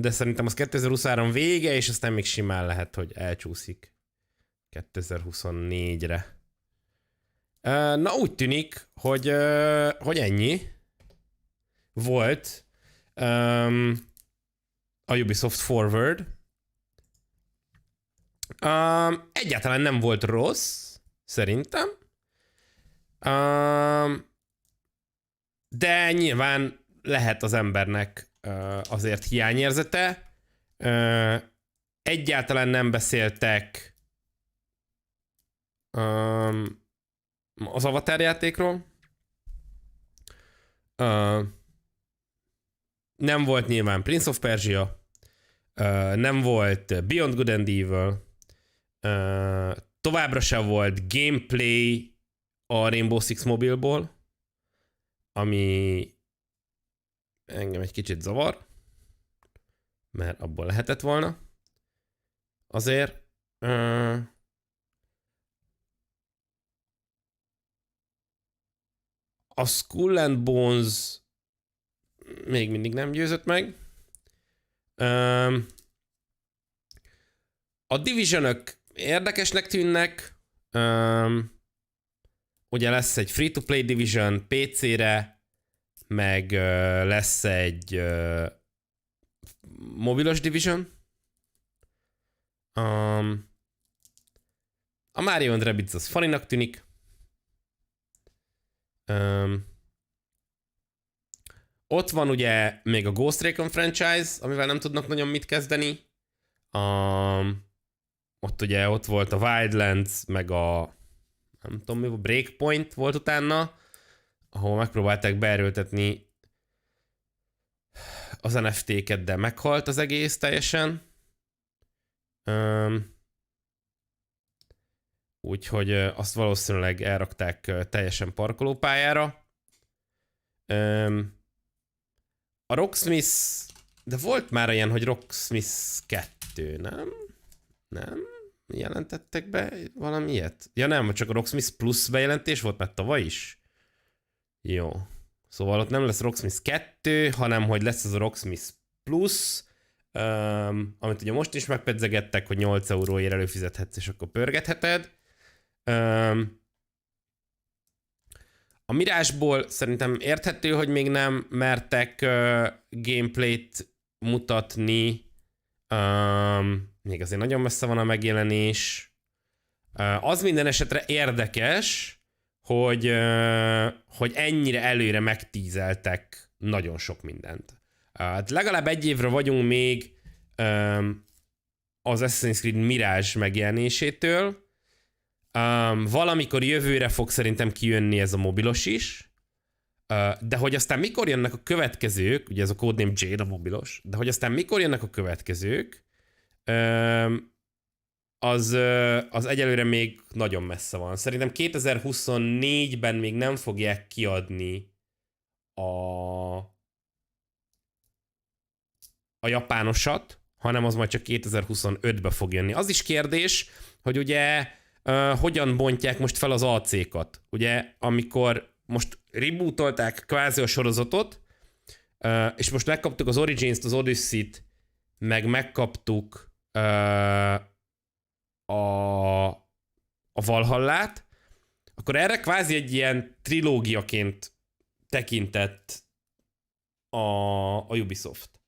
szerintem az 2023 vége, és aztán még simán lehet, hogy elcsúszik 2024-re. Na úgy tűnik, hogy ennyi volt a Ubisoft Forward. Egyáltalán nem volt rossz, szerintem. De nyilván lehet az embernek azért hiányérzete. Egyáltalán nem beszéltek az Avatar játékról. Nem volt nyilván Prince of Persia. Nem volt Beyond Good and Evil. Továbbra sem volt gameplay a Rainbow Six Mobile-ból, ami engem egy kicsit zavar, mert abból lehetett volna. Azért a Skull and Bones még mindig nem győzött meg. A Division-ök érdekesnek tűnnek. Ugye lesz egy free-to-play Division PC-re, meg lesz egy mobilos Division. A Mario and Rabbids az funnynak tűnik. Ott van ugye még a Ghost Recon franchise, amivel nem tudnak nagyon mit kezdeni. Ott ugye ott volt a Wildlands, meg a nem tudom mi, a Breakpoint volt utána, ahol megpróbálták beerőltetni az NFT-ket, de meghalt az egész teljesen. Úgyhogy azt valószínűleg elrakták teljesen parkolópályára. A Rocksmith, de volt már ilyen, hogy Rocksmith 2, nem? Nem? Jelentettek be valami ilyet? Ja nem, csak a Rocksmith Plus bejelentés volt már tavaly is. Jó. Szóval ott nem lesz Rocksmith 2, hanem hogy lesz az a Rocksmith Plus, amit ugye most is megpedzegettek, hogy 8 euróért előfizethetsz, és akkor pörgetheted. A Mirage-ból szerintem érthető, hogy még nem mertek gameplayt mutatni. Még azért nagyon messze van a megjelenés. Az minden esetre érdekes, hogy ennyire előre megtízeltek nagyon sok mindent. Hát legalább egy évre vagyunk még az Assassin's Creed Mirage megjelenésétől. Valamikor jövőre fog szerintem kijönni ez a mobilos is. De hogy aztán mikor jönnek a következők, ugye ez a Codename Jade a mobilos, de hogy aztán mikor jönnek a következők, az egyelőre még nagyon messze van. Szerintem 2024-ben még nem fogják kiadni a japánosat, hanem az majd csak 2025-ben fog jönni. Az is kérdés, hogy ugye hogyan bontják most fel az AC-kat. Ugye amikor most rebootolták kvázi a sorozatot, és most megkaptuk az Origins-t, az Odyssey-t, meg megkaptuk a Valhallát, akkor erre kvázi egy ilyen trilógiaként tekintett a Ubisoft.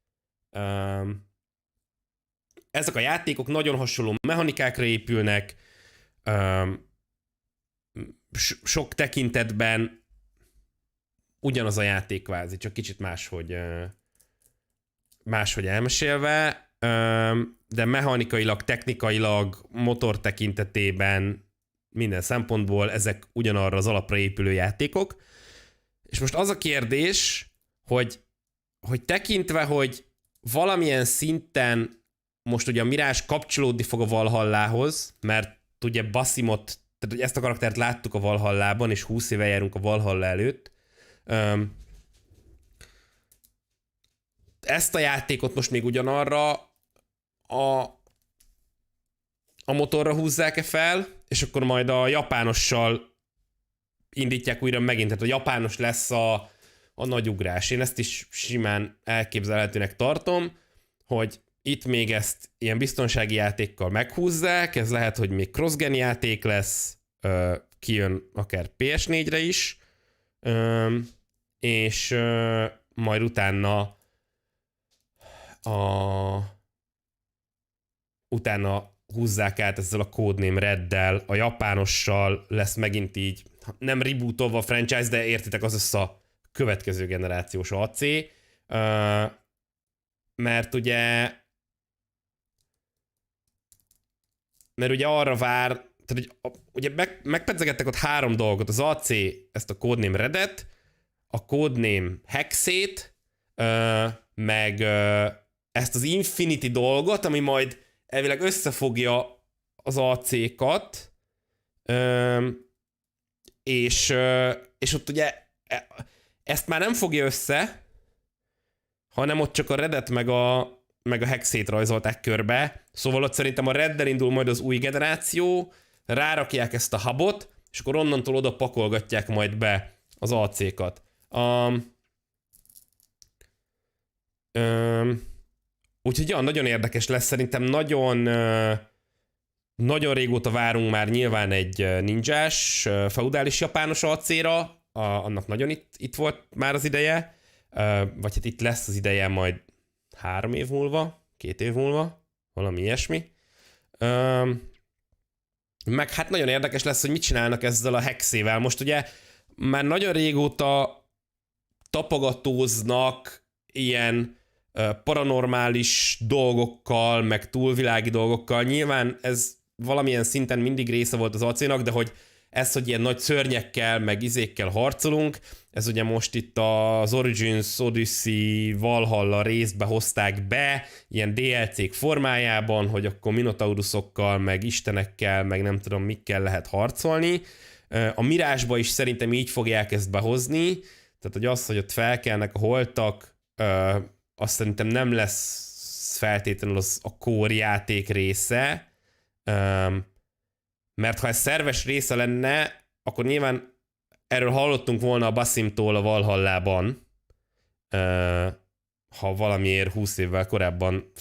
Ezek a játékok nagyon hasonló mechanikákra épülnek, sok tekintetben ugyanaz a játék kvázi, csak kicsit máshogy elmesélve, de mechanikailag, technikailag, motor tekintetében, minden szempontból ezek ugyanarra az alapra épülő játékok. És most az a kérdés, hogy tekintve, hogy valamilyen szinten most ugye a Mirage kapcsolódni fog a Valhallához, mert ugye Basimot, tehát ezt a karaktert láttuk a Valhallában, és 20 éve járunk a Valhalla előtt. Ezt a játékot most még ugyanarra a motorra húzzák-e fel, és akkor majd a japánossal indítják újra megint, tehát a japános lesz a nagy ugrás. Én ezt is simán elképzelhetőnek tartom, hogy itt még ezt ilyen biztonsági játékkal meghúzzák, ez lehet, hogy még cross-gen játék lesz, kijön akár PS4-re is, és majd utána utána húzzák át ezzel a codename Reddel, a japánossal lesz megint így, nem rebootolva a franchise, de értitek, az össze a következő generációs AC, mert ugye arra vár, tehát ugye megpedzegettek ott 3 dolgot, az AC, ezt a codename Redet, a codename Hexét, meg ezt az Infinity dolgot, ami majd elvileg összefogja az AC-kat, és ott ugye ezt már nem fogja össze, hanem ott csak a Redet meg a Hexét rajzolták körbe, szóval ott szerintem a Reddel indul majd az új generáció, rárakják ezt a hubot, és akkor onnantól oda pakolgatják majd be az AC-kat. Úgyhogy ja, nagyon érdekes lesz, szerintem nagyon régóta várunk már nyilván egy ninjás, feudális japános AC-ra, annak nagyon itt volt már az ideje, vagy hát itt lesz az ideje majd 3 év múlva, 2 év múlva, valami ilyesmi. Meg hát nagyon érdekes lesz, hogy mit csinálnak ezzel a hexével. Most ugye már nagyon régóta tapogatóznak ilyen paranormális dolgokkal, meg túlvilági dolgokkal. Nyilván ez valamilyen szinten mindig része volt az AC-nak, de hogy ilyen nagy szörnyekkel, meg izékkel harcolunk, ez ugye most itt az Origins, Odyssey, Valhalla részbe hozták be, ilyen DLC-k formájában, hogy akkor minotaurusokkal, meg istenekkel, meg nem tudom mikkel lehet harcolni. A Mirage-ba is szerintem így fogják ezt behozni, tehát hogy az, hogy ott felkelnek a holtak, azt szerintem nem lesz feltétlenül az a core játék része, mert ha ez szerves része lenne, akkor nyilván erről hallottunk volna a Basimtól a Valhallában, ha valamiért 20 évvel korábban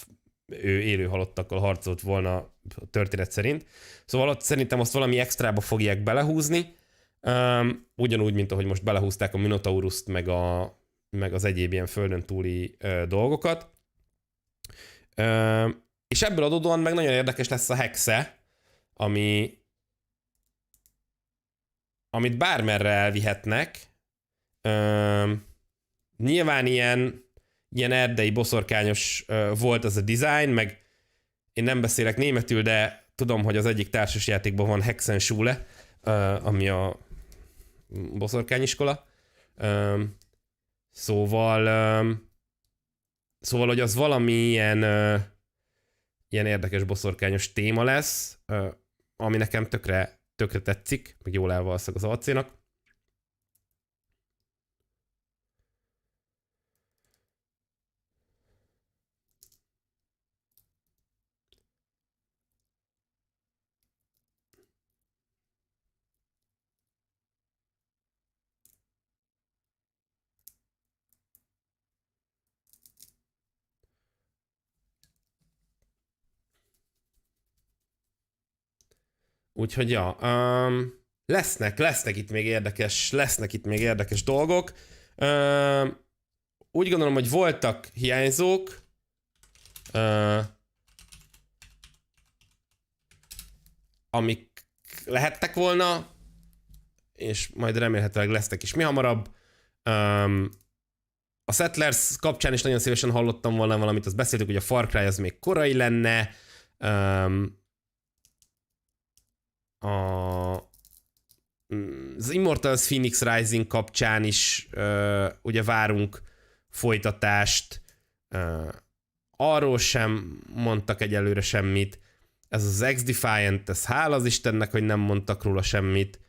ő élő halottakkal harcolt volna a történet szerint. Szóval ott szerintem azt valami extrába fogják belehúzni, ugyanúgy, mint ahogy most belehúzták a Minotaurust, meg az egyéb ilyen földön túli dolgokat. És ebből adódóan meg nagyon érdekes lesz a hexe, amit bármerre elvihetnek. Nyilván ilyen erdei boszorkányos volt az a design, meg én nem beszélek németül, de tudom, hogy az egyik társasjátékban van Hexenschule, ami a boszorkányiskola. Szóval, hogy az valami ilyen érdekes boszorkányos téma lesz, ami nekem tökre tetszik, meg jól elvalszak az AC-nak. Úgyhogy ja, lesznek itt még érdekes dolgok. Úgy gondolom, hogy voltak hiányzók. Amik lehettek volna, és majd remélhetőleg lesznek is mi hamarabb. A Settlers kapcsán is nagyon szívesen hallottam volna valamit, azt beszéltük, hogy a Far Cry az még korai lenne. Az Immortals Phoenix Rising kapcsán is ugye várunk folytatást. Arról sem mondtak egyelőre semmit. Ez az X-Defiant, ez hála az Istennek, hogy nem mondtak róla semmit.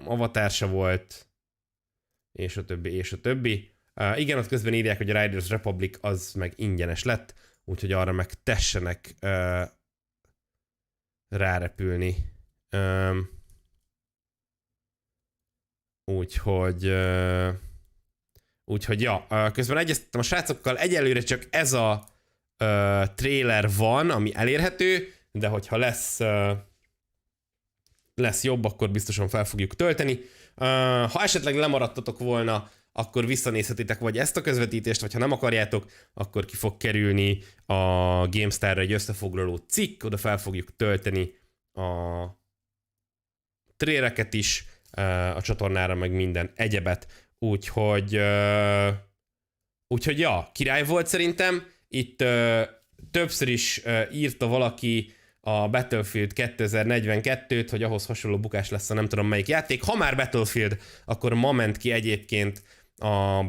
Avatar se volt, és a többi. Igen, ott közben írják, hogy a Riders Republic az meg ingyenes lett, úgyhogy arra meg tessenek rárepülni. Úgyhogy ja, közben egyeztettem a srácokkal, egyelőre csak ez a trailer van, ami elérhető, de hogyha lesz jobb, akkor biztosan fel fogjuk tölteni. Ha esetleg lemaradtatok volna, akkor visszanézhetitek vagy ezt a közvetítést, vagy ha nem akarjátok, akkor ki fog kerülni a GameStarra egy összefoglaló cikk, oda fel fogjuk tölteni a trailereket is, a csatornára, meg minden egyebet. Úgyhogy ja, király volt szerintem. Itt többször is írta valaki a Battlefield 2042-t, hogy ahhoz hasonló bukás lesz a nem tudom melyik játék. Ha már Battlefield, akkor ma ment ki egyébként a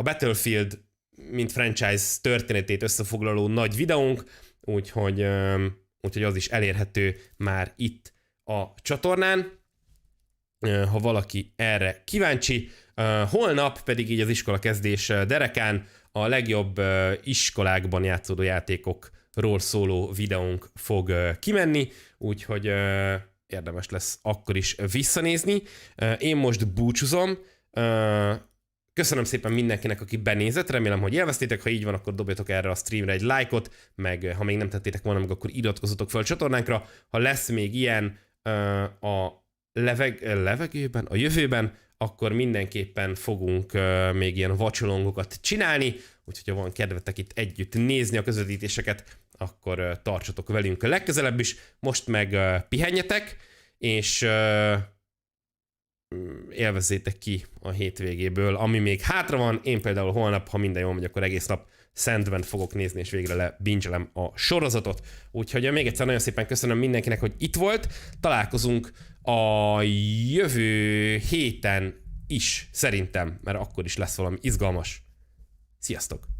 Battlefield mint franchise történetét összefoglaló nagy videónk, úgyhogy az is elérhető már itt a csatornán, ha valaki erre kíváncsi. Holnap pedig így az iskola kezdés derekán a legjobb iskolákban játszódó játékokról szóló videónk fog kimenni, úgyhogy érdemes lesz akkor is visszanézni. Én most búcsúzom. Köszönöm szépen mindenkinek, aki benézett, remélem, hogy élveztétek, ha így van, akkor dobjatok erre a streamre egy lájkot, meg ha még nem tettétek volna meg, akkor iratkozzatok fel a csatornánkra. Ha lesz még ilyen a levegőben, a jövőben, akkor mindenképpen fogunk még ilyen watchalongokat csinálni, úgyhogy ha van kedvetek itt együtt nézni a közvetítéseket, akkor tartsatok velünk legközelebb is. Most meg pihenjetek, és élvezzétek ki a hétvégéből, ami még hátra van. Én például holnap, ha minden jól megy, akkor egész nap Sandman fogok nézni, és végre lebingelem a sorozatot. Úgyhogy még egyszer nagyon szépen köszönöm mindenkinek, hogy itt volt. Találkozunk a jövő héten is, szerintem, mert akkor is lesz valami izgalmas. Sziasztok!